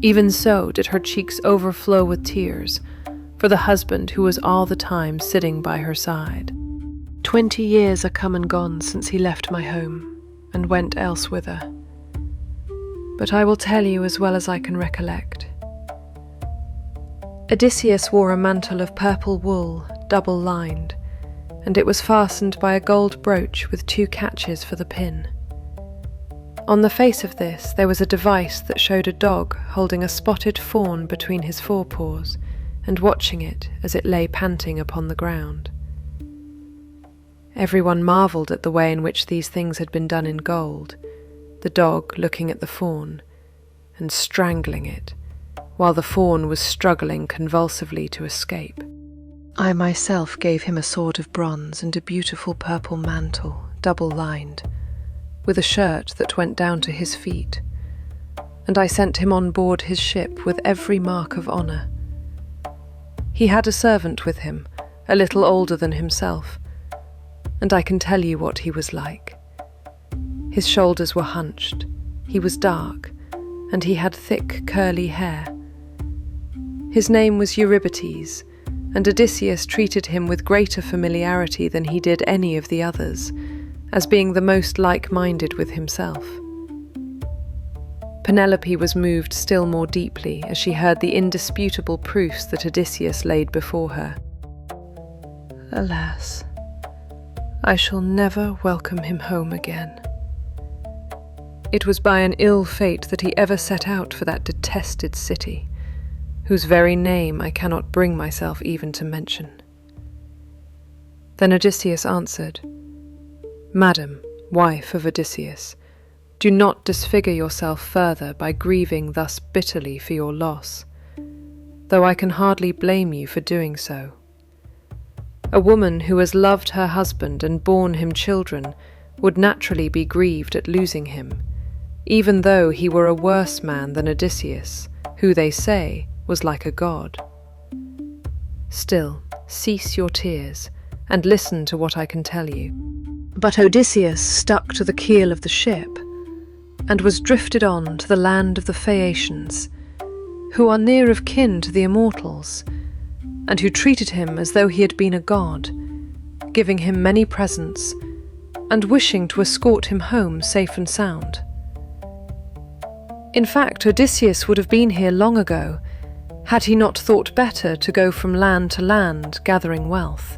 [SPEAKER 1] even so did her cheeks overflow with tears for the husband who was all the time sitting by her side. 20 years are come and gone since he left my home and went elsewhither, but I will tell you as well as I can recollect. Odysseus wore a mantle of purple wool, double-lined, and it was fastened by a gold brooch with 2 catches for the pin. On the face of this there was a device that showed a dog holding a spotted fawn between his forepaws and watching it as it lay panting upon the ground. Everyone marvelled at the way in which these things had been done in gold, the dog looking at the fawn and strangling it, while the fawn was struggling convulsively to escape. I myself gave him a sword of bronze and a beautiful purple mantle, double-lined, with a shirt that went down to his feet, and I sent him on board his ship with every mark of honour. He had a servant with him, a little older than himself, and I can tell you what he was like. His shoulders were hunched, he was dark, and he had thick curly hair. His name was Eurybates, and Odysseus treated him with greater familiarity than he did any of the others, as being the most like-minded with himself. Penelope was moved still more deeply as she heard the indisputable proofs that Odysseus laid before her. Alas, I shall never welcome him home again. It was by an ill fate that he ever set out for that detested city, whose very name I cannot bring myself even to mention. Then Odysseus answered, Madam, wife of Odysseus, do not disfigure yourself further by grieving thus bitterly for your loss, though I can hardly blame you for doing so. A woman who has loved her husband and borne him children would naturally be grieved at losing him, even though he were a worse man than Odysseus, who, they say, was like a god. Still, cease your tears, and listen to what I can tell you. But Odysseus stuck to the keel of the ship, and was drifted on to the land of the Phaeacians, who are near of kin to the immortals, and who treated him as though he had been a god, giving him many presents, and wishing to escort him home safe and sound. In fact, Odysseus would have been here long ago, had he not thought better to go from land to land gathering wealth.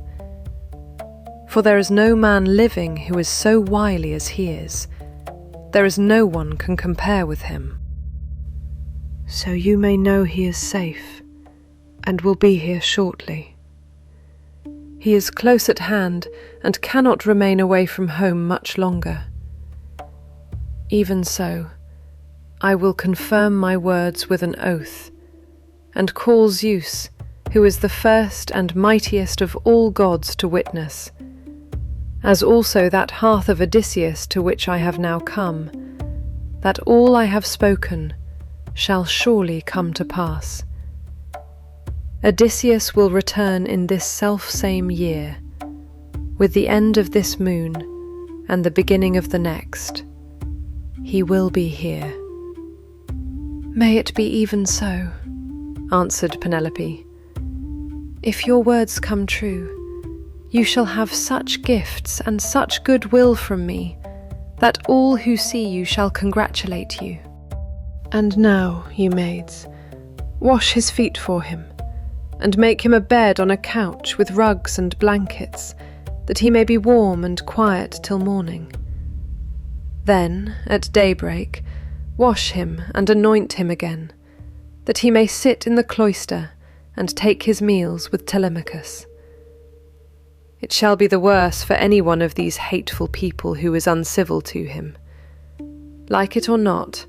[SPEAKER 1] For there is no man living who is so wily as he is. There is no one can compare with him. So you may know he is safe, and will be here shortly. He is close at hand, and cannot remain away from home much longer. Even so, I will confirm my words with an oath, and call Zeus, who is the first and mightiest of all gods, to witness, as also that hearth of Odysseus to which I have now come, that all I have spoken shall surely come to pass. Odysseus will return in this self-same year, with the end of this moon and the beginning of the next. He will be here. May it be even so, answered Penelope. If your words come true, you shall have such gifts and such goodwill from me that all who see you shall congratulate you. And now, you maids, wash his feet for him, and make him a bed on a couch with rugs and blankets, that he may be warm and quiet till morning. Then, at daybreak, wash him and anoint him again, that he may sit in the cloister and take his meals with Telemachus. It shall be the worse for any one of these hateful people who is uncivil to him. Like it or not,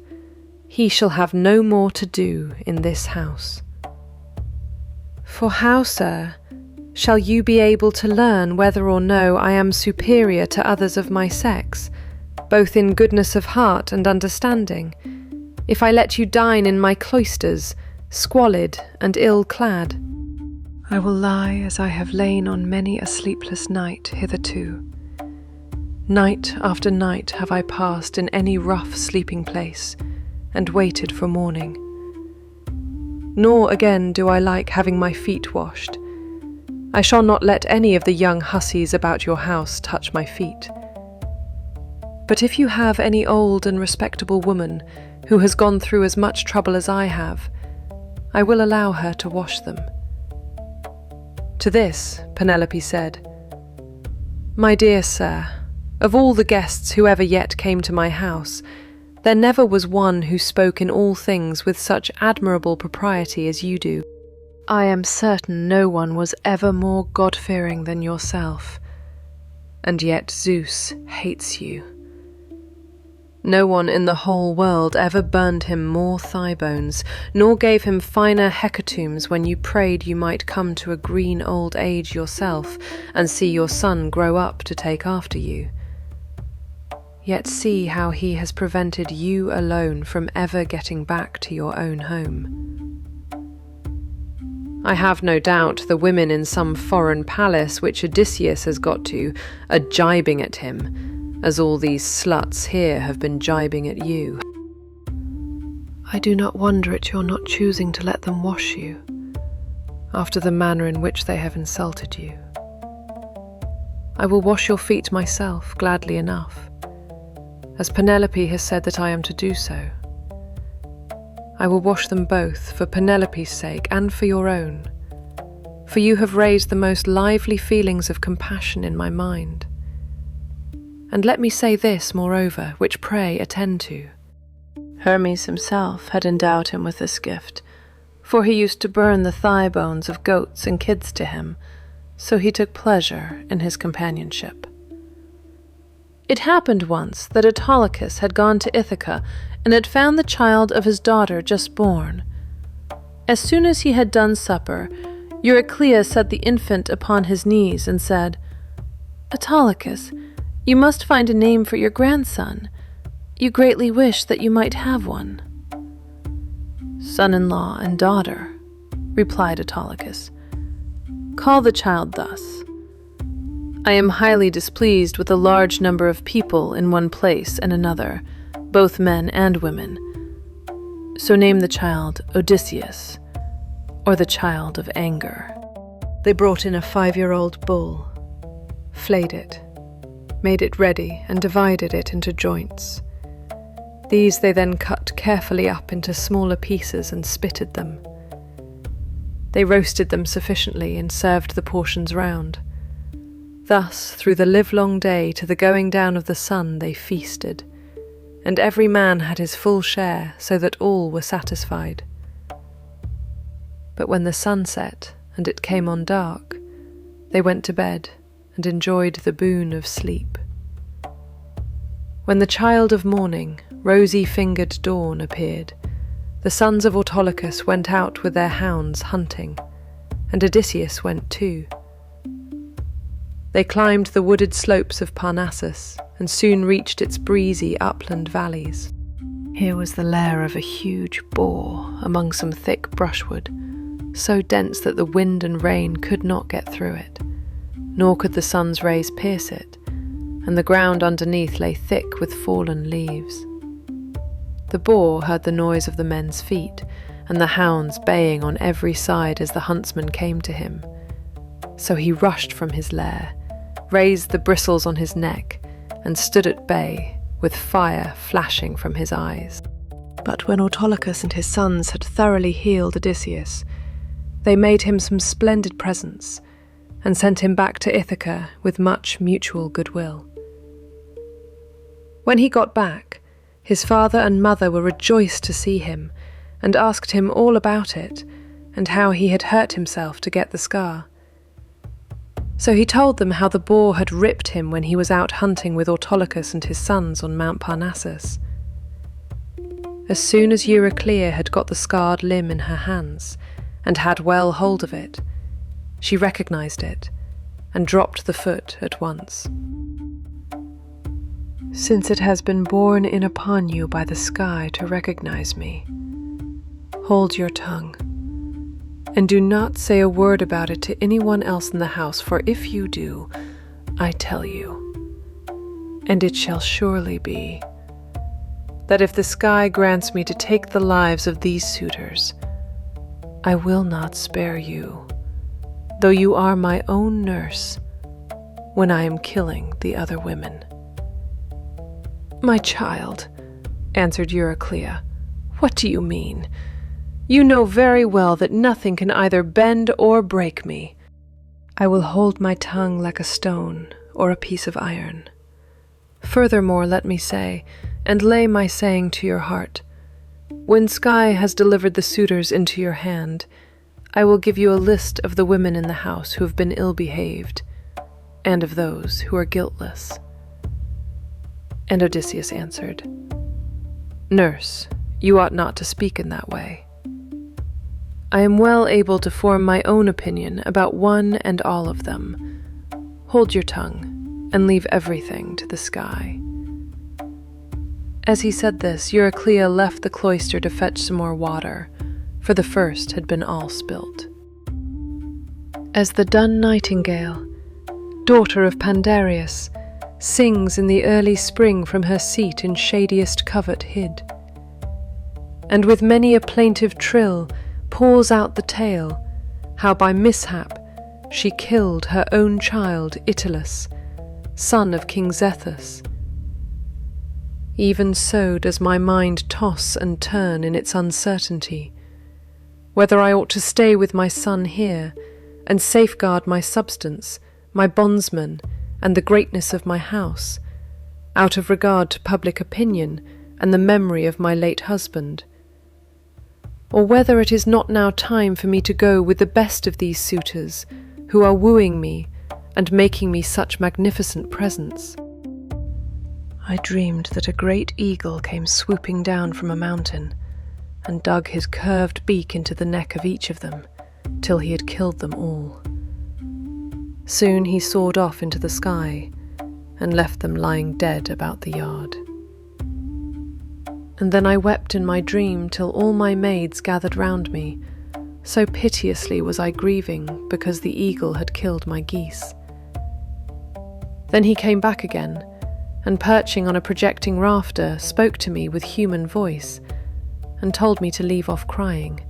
[SPEAKER 1] he shall have no more to do in this house. For how, sir, shall you be able to learn whether or no I am superior to others of my sex, both in goodness of heart and understanding, if I let you dine in my cloisters, squalid and ill-clad? I will lie as I have lain on many a sleepless night hitherto. Night after night have I passed in any rough sleeping place, and waited for morning. Nor again do I like having my feet washed. I shall not let any of the young hussies about your house touch my feet. But if you have any old and respectable woman who has gone through as much trouble as I have, I will allow her to wash them." To this, Penelope said, "My dear sir, of all the guests who ever yet came to my house, there never was one who spoke in all things with such admirable propriety as you do. I am certain no one was ever more God-fearing than yourself, and yet Zeus hates you. No one in the whole world ever burned him more thigh bones, nor gave him finer hecatombs when you prayed you might come to a green old age yourself, and see your son grow up to take after you. Yet see how he has prevented you alone from ever getting back to your own home. I have no doubt the women in some foreign palace which Odysseus has got to are jibing at him, as all these sluts here have been jibing at you. I do not wonder at your not choosing to let them wash you, after the manner in which they have insulted you. I will wash your feet myself, gladly enough, as Penelope has said that I am to do so. I will wash them both for Penelope's sake and for your own, for you have raised the most lively feelings of compassion in my mind. And let me say this, moreover, which pray attend to. Hermes himself had endowed him with this gift, for he used to burn the thigh bones of goats and kids to him, so he took pleasure in his companionship. It happened once that Autolycus had gone to Ithaca and had found the child of his daughter just born. As soon as he had done supper, Euryclea set the infant upon his knees and said, "Autolycus, you must find a name for your grandson. You greatly wish that you might have one." "Son-in-law and daughter," replied Autolycus. "Call the child thus. I am highly displeased with a large number of people in one place and another, both men and women. So name the child Odysseus, or the child of anger." They brought in a 5-year-old bull, flayed it, made it ready, and divided it into joints. These they then cut carefully up into smaller pieces and spitted them. They roasted them sufficiently and served the portions round. Thus, through the livelong day to the going down of the sun, they feasted, and every man had his full share, so that all were satisfied. But when the sun set and it came on dark, they went to bed and enjoyed the boon of sleep. When the child of morning, rosy-fingered dawn, appeared, the sons of Autolycus went out with their hounds hunting, and Odysseus went too. They climbed the wooded slopes of Parnassus and soon reached its breezy upland valleys. Here was the lair of a huge boar among some thick brushwood, so dense that the wind and rain could not get through it, nor could the sun's rays pierce it, and the ground underneath lay thick with fallen leaves. The boar heard the noise of the men's feet, and the hounds baying on every side as the huntsman came to him. So he rushed from his lair, raised the bristles on his neck, and stood at bay, with fire flashing from his eyes. But when Autolycus and his sons had thoroughly healed Odysseus, they made him some splendid presents, and sent him back to Ithaca with much mutual goodwill. When he got back, his father and mother were rejoiced to see him, and asked him all about it, and how he had hurt himself to get the scar. So he told them how the boar had ripped him when he was out hunting with Autolycus and his sons on Mount Parnassus. As soon as Euryclea had got the scarred limb in her hands, and had well hold of it, she recognized it, and dropped the foot at once. since it has been borne in upon you by the sky to recognize me, hold your tongue, and do not say a word about it to anyone else in the house, for if you do, I tell you, and it shall surely be, that if the sky grants me to take the lives of these suitors, I will not spare you, though you are my own nurse, when I am killing the other women." "My child," answered Euryclea, "what do you mean? You know very well that nothing can either bend or break me. I will hold my tongue like a stone or a piece of iron. Furthermore, let me say, and lay my saying to your heart, when Sky has delivered the suitors into your hand, I will give you a list of the women in the house who have been ill-behaved, and of those who are guiltless." And Odysseus answered, "Nurse, you ought not to speak in that way. I am well able to form my own opinion about one and all of them. Hold your tongue, and leave everything to the sky." As he said this, Euryclea left the cloister to fetch some more water, for the first had been all spilt. As the dun nightingale, daughter of Pandareus, sings in the early spring from her seat in shadiest covert hid, and with many a plaintive trill pours out the tale, how by mishap she killed her own child Italus, son of King Zethus. Even so does my mind toss and turn in its uncertainty, whether I ought to stay with my son here, and safeguard my substance, my bondsmen, and the greatness of my house, out of regard to public opinion and the memory of my late husband, or whether it is not now time for me to go with the best of these suitors, who are wooing me and making me such magnificent presents. I dreamed that a great eagle came swooping down from a mountain, and dug his curved beak into the neck of each of them, till he had killed them all. Soon he soared off into the sky, and left them lying dead about the yard. And then I wept in my dream till all my maids gathered round me, so piteously was I grieving because the eagle had killed my geese. Then he came back again, and perching on a projecting rafter, spoke to me with human voice, and told me to leave off crying.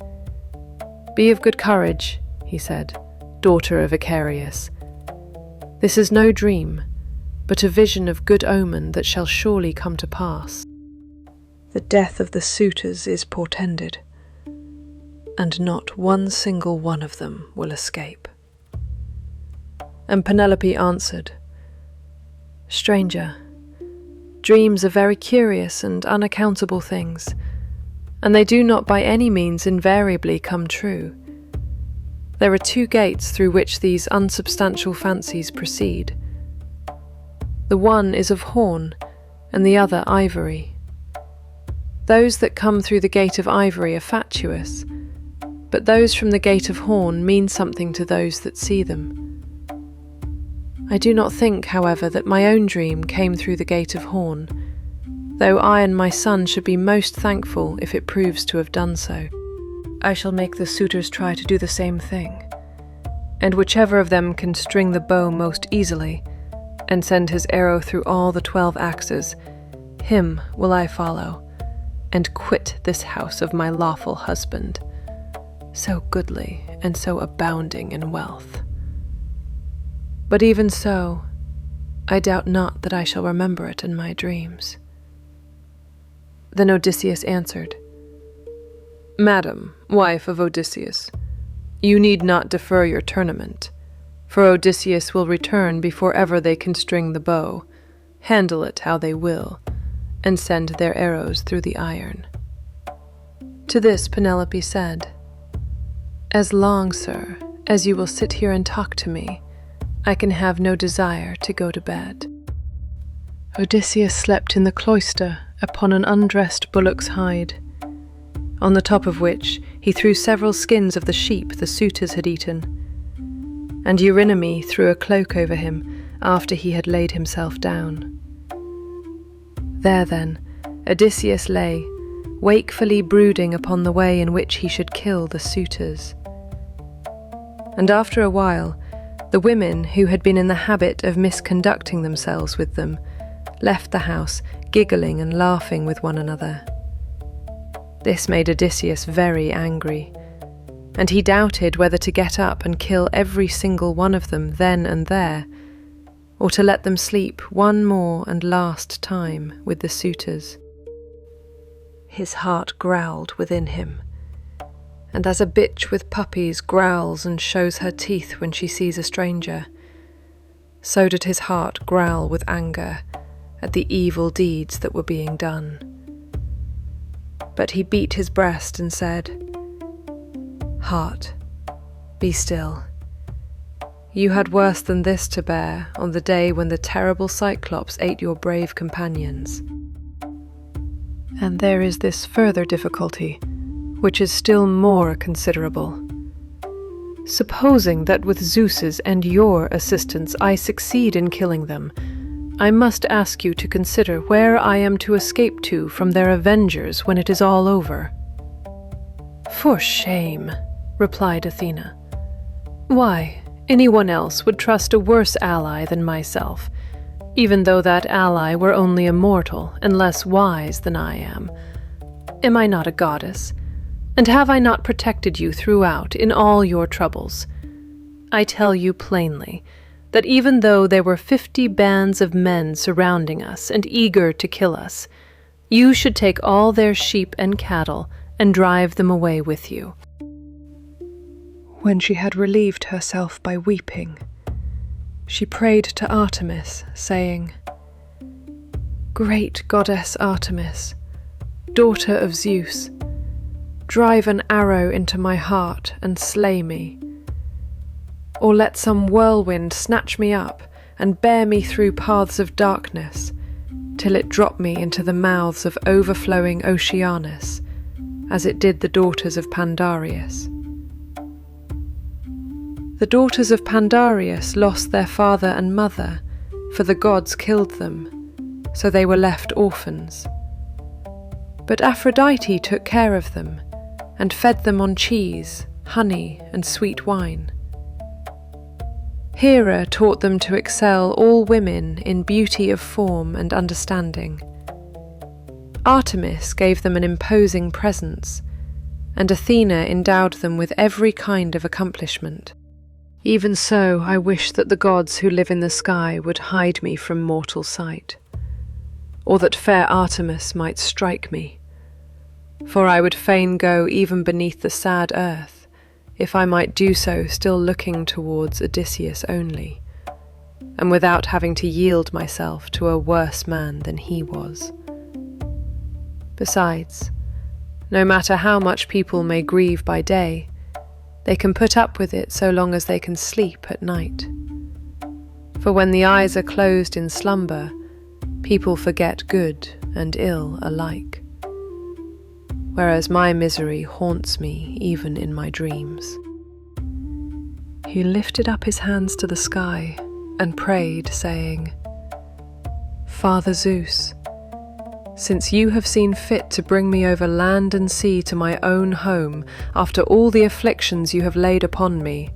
[SPEAKER 1] "Be of good courage," he said, "daughter of Icarius. This is no dream, but a vision of good omen that shall surely come to pass. The death of the suitors is portended, and not one single one of them will escape." And Penelope answered, "Stranger, dreams are very curious and unaccountable things, and they do not by any means invariably come true. There are two gates through which these unsubstantial fancies proceed. The one is of horn, and the other ivory. Those that come through the gate of ivory are fatuous, but those from the gate of horn mean something to those that see them. I do not think, however, that my own dream came through the gate of horn, though I and my son should be most thankful if it proves to have done so. I shall make the suitors try to do the same thing, and whichever of them can string the bow most easily, and send his arrow through all the 12 axes, him will I follow, and quit this house of my lawful husband, so goodly and so abounding in wealth. But even so, I doubt not that I shall remember it in my dreams." Then Odysseus answered, "Madam, wife of Odysseus, you need not defer your tournament, for Odysseus will return before ever they can string the bow, handle it how they will, and send their arrows through the iron." To this Penelope said, "As long, sir, as you will sit here and talk to me, I can have no desire to go to bed." Odysseus slept in the cloister upon an undressed bullock's hide, on the top of which he threw several skins of the sheep the suitors had eaten, and Eurynome threw a cloak over him after he had laid himself down. There then, Odysseus lay, wakefully brooding upon the way in which he should kill the suitors. And after a while, the women who had been in the habit of misconducting themselves with them left the house, giggling and laughing with one another. This made Odysseus very angry, and he doubted whether to get up and kill every single one of them then and there, or to let them sleep one more and last time with the suitors. His heart growled within him, and as a bitch with puppies growls and shows her teeth when she sees a stranger, so did his heart growl with anger at the evil deeds that were being done. But he beat his breast and said, "Heart, be still. You had worse than this to bear on the day when the terrible Cyclops ate your brave companions. And there is this further difficulty, which is still more considerable. Supposing that with Zeus's and your assistance I succeed in killing them, I must ask you to consider where I am to escape to from their avengers when it is all over." "For shame," replied Athena. "Why, anyone else would trust a worse ally than myself, even though that ally were only a mortal and less wise than I am. Am I not a goddess? And have I not protected you throughout in all your troubles? I tell you plainly that even though there were 50 bands of men surrounding us and eager to kill us, you should take all their sheep and cattle and drive them away with you." When she had relieved herself by weeping, she prayed to Artemis, saying, "Great goddess Artemis, daughter of Zeus, drive an arrow into my heart and slay me. Or let some whirlwind snatch me up and bear me through paths of darkness, till it drop me into the mouths of overflowing Oceanus, as it did the daughters of Pandareus." The daughters of Pandareus lost their father and mother, for the gods killed them, so they were left orphans. But Aphrodite took care of them, and fed them on cheese, honey, and sweet wine. Hera taught them to excel all women in beauty of form and understanding. Artemis gave them an imposing presence, and Athena endowed them with every kind of accomplishment. Even so, I wish that the gods who live in the sky would hide me from mortal sight, or that fair Artemis might strike me, for I would fain go even beneath the sad earth, if I might do so still looking towards Odysseus only, and without having to yield myself to a worse man than he was. Besides, no matter how much people may grieve by day, they can put up with it so long as they can sleep at night. For when the eyes are closed in slumber, people forget good and ill alike, whereas my misery haunts me even in my dreams." He lifted up his hands to the sky and prayed, saying, "Father Zeus, since you have seen fit to bring me over land and sea to my own home after all the afflictions you have laid upon me,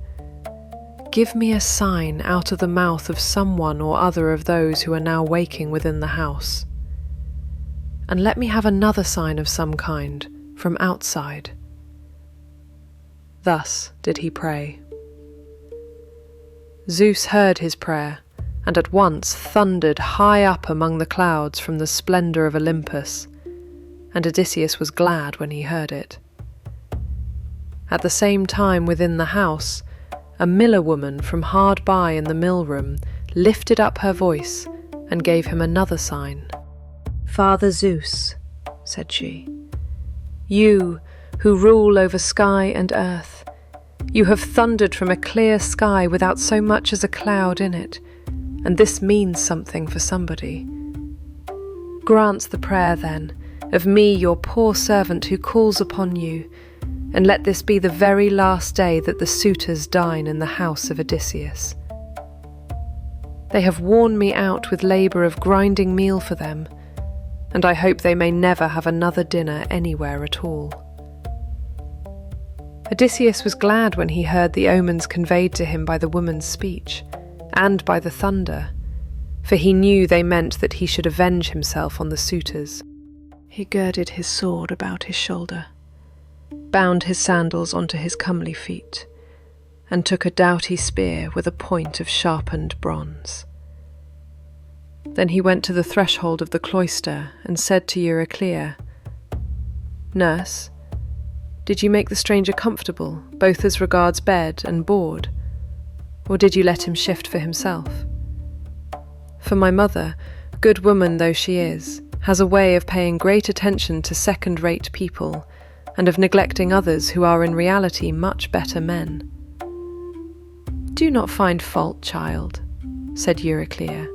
[SPEAKER 1] give me a sign out of the mouth of someone or other of those who are now waking within the house. And let me have another sign of some kind from outside." Thus did he pray. Zeus heard his prayer, and at once thundered high up among the clouds from the splendour of Olympus, and Odysseus was glad when he heard it. At the same time within the house, a miller woman from hard by in the mill room lifted up her voice and gave him another sign. "Father Zeus," said she, "you who rule over sky and earth, you have thundered from a clear sky without so much as a cloud in it, and this means something for somebody. Grant the prayer, then, of me, your poor servant who calls upon you, and let this be the very last day that the suitors dine in the house of Odysseus. They have worn me out with labour of grinding meal for them, and I hope they may never have another dinner anywhere at all." Odysseus was glad when he heard the omens conveyed to him by the woman's speech, and by the thunder, for he knew they meant that he should avenge himself on the suitors. He girded his sword about his shoulder, bound his sandals onto his comely feet, and took a doughty spear with a point of sharpened bronze. Then he went to the threshold of the cloister and said to Euryclea, "Nurse, did you make the stranger comfortable, both as regards bed and board, or did you let him shift for himself? For my mother, good woman though she is, has a way of paying great attention to second-rate people, and of neglecting others who are in reality much better men." "Do not find fault, child," said Euryclea,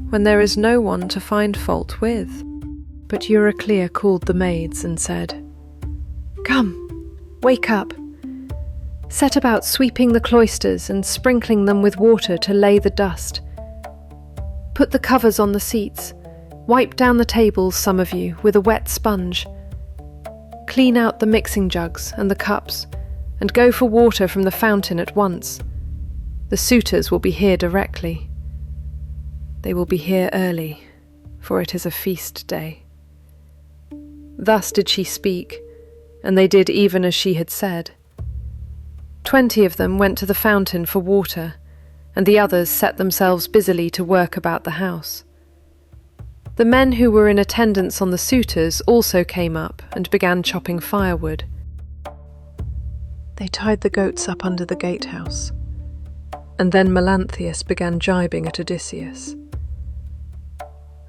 [SPEAKER 1] "when there is no one to find fault with." But Euryclea called the maids and said, "Come, wake up. Set about sweeping the cloisters and sprinkling them with water to lay the dust. Put the covers on the seats. Wipe down the tables, some of you, with a wet sponge. Clean out the mixing jugs and the cups, and go for water from the fountain at once. The suitors will be here directly. They will be here early, for it is a feast day." Thus did she speak, and they did even as she had said. 20 of them went to the fountain for water, and the others set themselves busily to work about the house. The men who were in attendance on the suitors also came up and began chopping firewood. They tied the goats up under the gatehouse, and then Melanthius began gibing at Odysseus.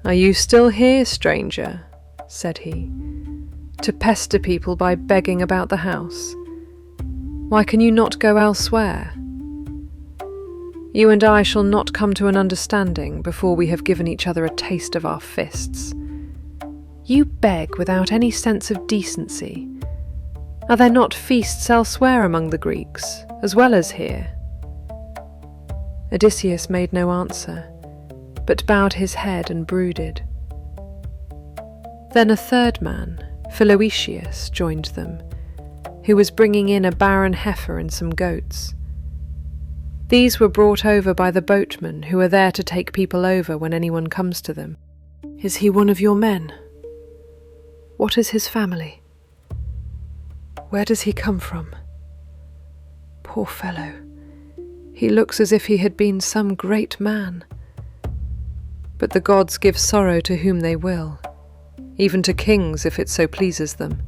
[SPEAKER 1] "Are you still here, stranger?" said he, "to pester people by begging about the house? Why can you not go elsewhere? You and I shall not come to an understanding before we have given each other a taste of our fists. You beg without any sense of decency. Are there not feasts elsewhere among the Greeks, as well as here?" Odysseus made no answer, but bowed his head and brooded. Then a third man, Philoetius, joined them, who was bringing in a barren heifer and some goats. These were brought over by the boatmen who are there to take people over when anyone comes to them. "Is he one of your men? What is his family? Where does he come from? Poor fellow, he looks as if he had been some great man. But the gods give sorrow to whom they will, even to kings if it so pleases them."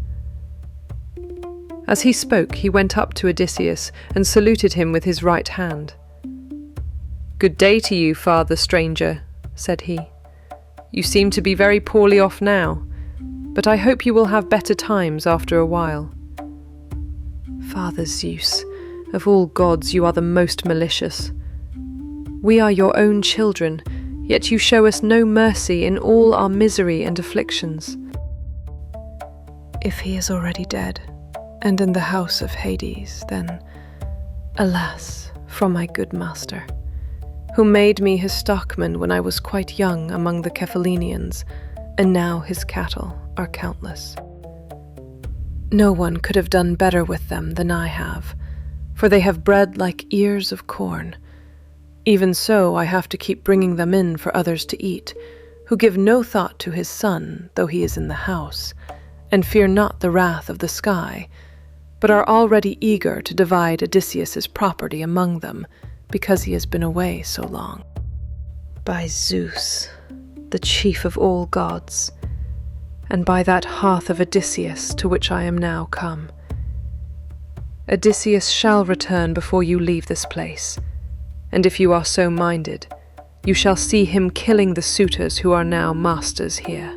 [SPEAKER 1] As he spoke, he went up to Odysseus and saluted him with his right hand. "Good day to you, father stranger," said he. "You seem to be very poorly off now, but I hope you will have better times after a while." "Father Zeus, of all gods you are the most malicious. We are your own children, yet you show us no mercy in all our misery and afflictions." "If he is already dead, and in the house of Hades, then, alas, from my good master, who made me his stockman when I was quite young among the Cephallenians, and now his cattle are countless. No one could have done better with them than I have, for they have bred like ears of corn. Even so, I have to keep bringing them in for others to eat, who give no thought to his son, though he is in the house, and fear not the wrath of the sky, but are already eager to divide Odysseus's property among them, because he has been away so long. By Zeus, the chief of all gods, and by that hearth of Odysseus to which I am now come, Odysseus shall return before you leave this place, and if you are so minded, you shall see him killing the suitors who are now masters here."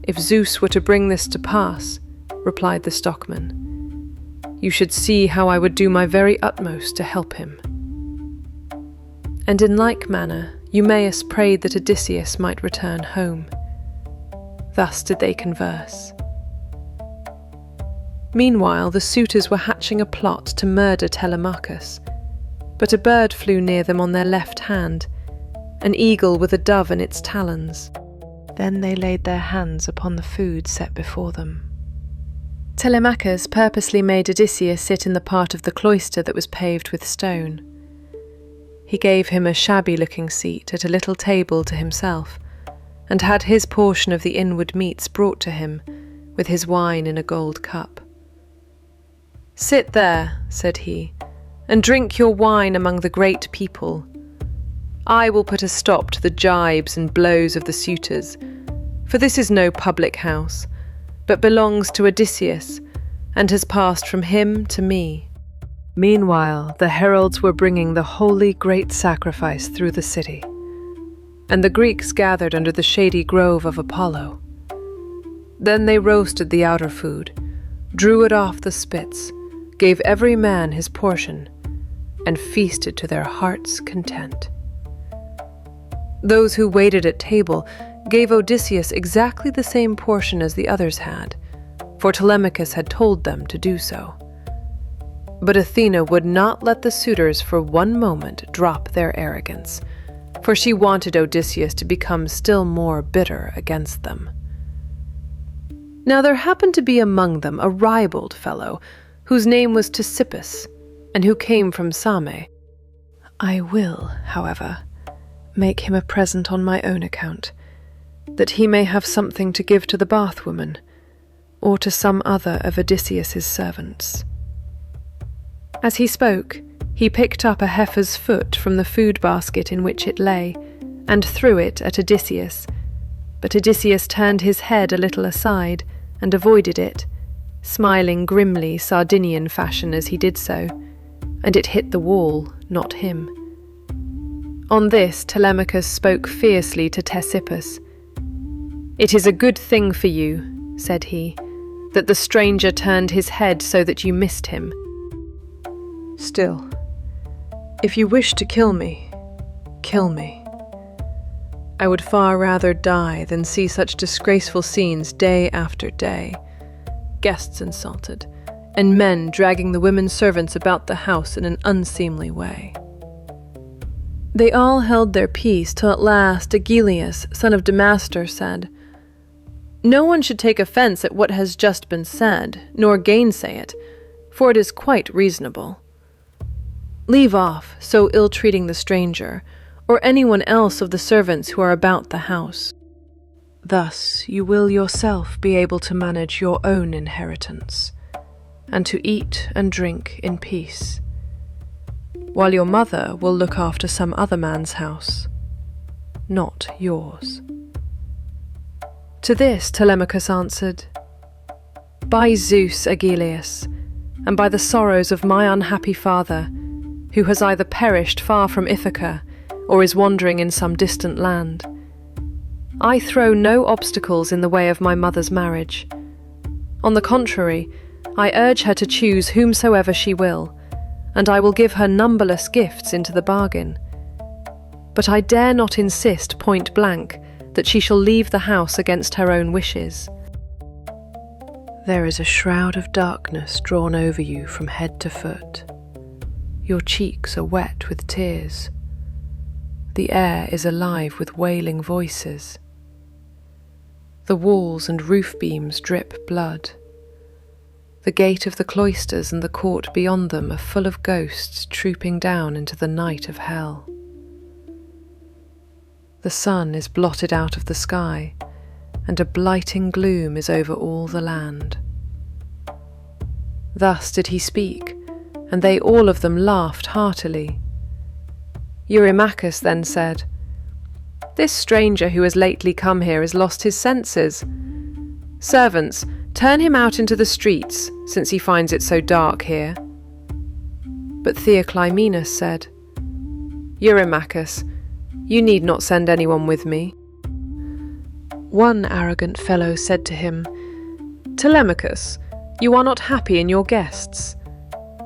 [SPEAKER 1] "If Zeus were to bring this to pass," replied the stockman, "you should see how I would do my very utmost to help him." And in like manner Eumaeus prayed that Odysseus might return home. Thus did they converse. Meanwhile the suitors were hatching a plot to murder Telemachus, but a bird flew near them on their left hand, an eagle with a dove in its talons. Then they laid their hands upon the food set before them. Telemachus purposely made Odysseus sit in the part of the cloister that was paved with stone. He gave him a shabby-looking seat at a little table to himself, and had his portion of the inward meats brought to him, with his wine in a gold cup. "Sit there," said he, "and drink your wine among the great people. I will put a stop to the gibes and blows of the suitors, for this is no public house, but belongs to Odysseus, and has passed from him to me." Meanwhile, the heralds were bringing the holy great sacrifice through the city, and the Greeks gathered under the shady grove of Apollo. Then they roasted the outer food, drew it off the spits, gave every man his portion, and feasted to their heart's content. Those who waited at table gave Odysseus exactly the same portion as the others had, for Telemachus had told them to do so. But Athena would not let the suitors for one moment drop their arrogance, for she wanted Odysseus to become still more bitter against them. Now there happened to be among them a ribald fellow, whose name was Ctesippus, and who came from Same. I will, however, make him a present on my own account, that he may have something to give to the bathwoman, or to some other of Odysseus's servants. As he spoke, he picked up a heifer's foot from the food basket in which it lay, and threw it at Odysseus, but Odysseus turned his head a little aside, and avoided it, smiling grimly Sardinian fashion as he did so, and it hit the wall, not him. On this Telemachus spoke fiercely to Ctesippus. "It is a good thing for you," said he, "that the stranger turned his head so that you missed him. Still, if you wish to kill me, kill me. I would far rather die than see such disgraceful scenes day after day, guests insulted, and men dragging the women servants about the house in an unseemly way." They all held their peace till at last Aegean, son of Damastor, said, "No one should take offence at what has just been said, nor gainsay it, for it is quite reasonable. Leave off so ill-treating the stranger, or anyone else of the servants who are about the house. Thus you will yourself be able to manage your own inheritance, and to eat and drink in peace, while your mother will look after some other man's house, not yours." To this Telemachus answered, "By Zeus, Aegean, and by the sorrows of my unhappy father, who has either perished far from Ithaca, or is wandering in some distant land, I throw no obstacles in the way of my mother's marriage. On the contrary, I urge her to choose whomsoever she will, and I will give her numberless gifts into the bargain. But I dare not insist point blank that she shall leave the house against her own wishes. There is a shroud of darkness drawn over you from head to foot. Your cheeks are wet with tears. The air is alive with wailing voices. The walls and roof beams drip blood. The gate of the cloisters and the court beyond them are full of ghosts trooping down into the night of hell. The sun is blotted out of the sky, and a blighting gloom is over all the land." Thus did he speak, and they all of them laughed heartily. Eurymachus then said, "This stranger who has lately come here has lost his senses. Servants, turn him out into the streets, since he finds it so dark here." But Theoclymenus said, "Eurymachus, you need not send anyone with me." One arrogant fellow said to him, "Telemachus, you are not happy in your guests.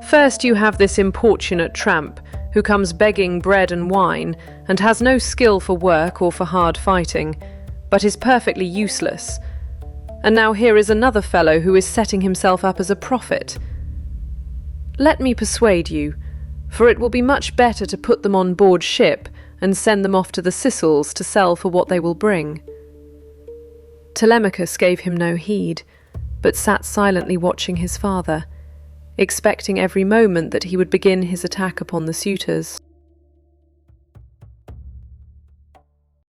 [SPEAKER 1] First you have this importunate tramp, who comes begging bread and wine, and has no skill for work or for hard fighting, but is perfectly useless. And now here is another fellow who is setting himself up as a prophet. Let me persuade you, for it will be much better to put them on board ship and send them off to the Sicels to sell for what they will bring. Telemachus gave him no heed, but sat silently watching his father, expecting every moment that he would begin his attack upon the suitors.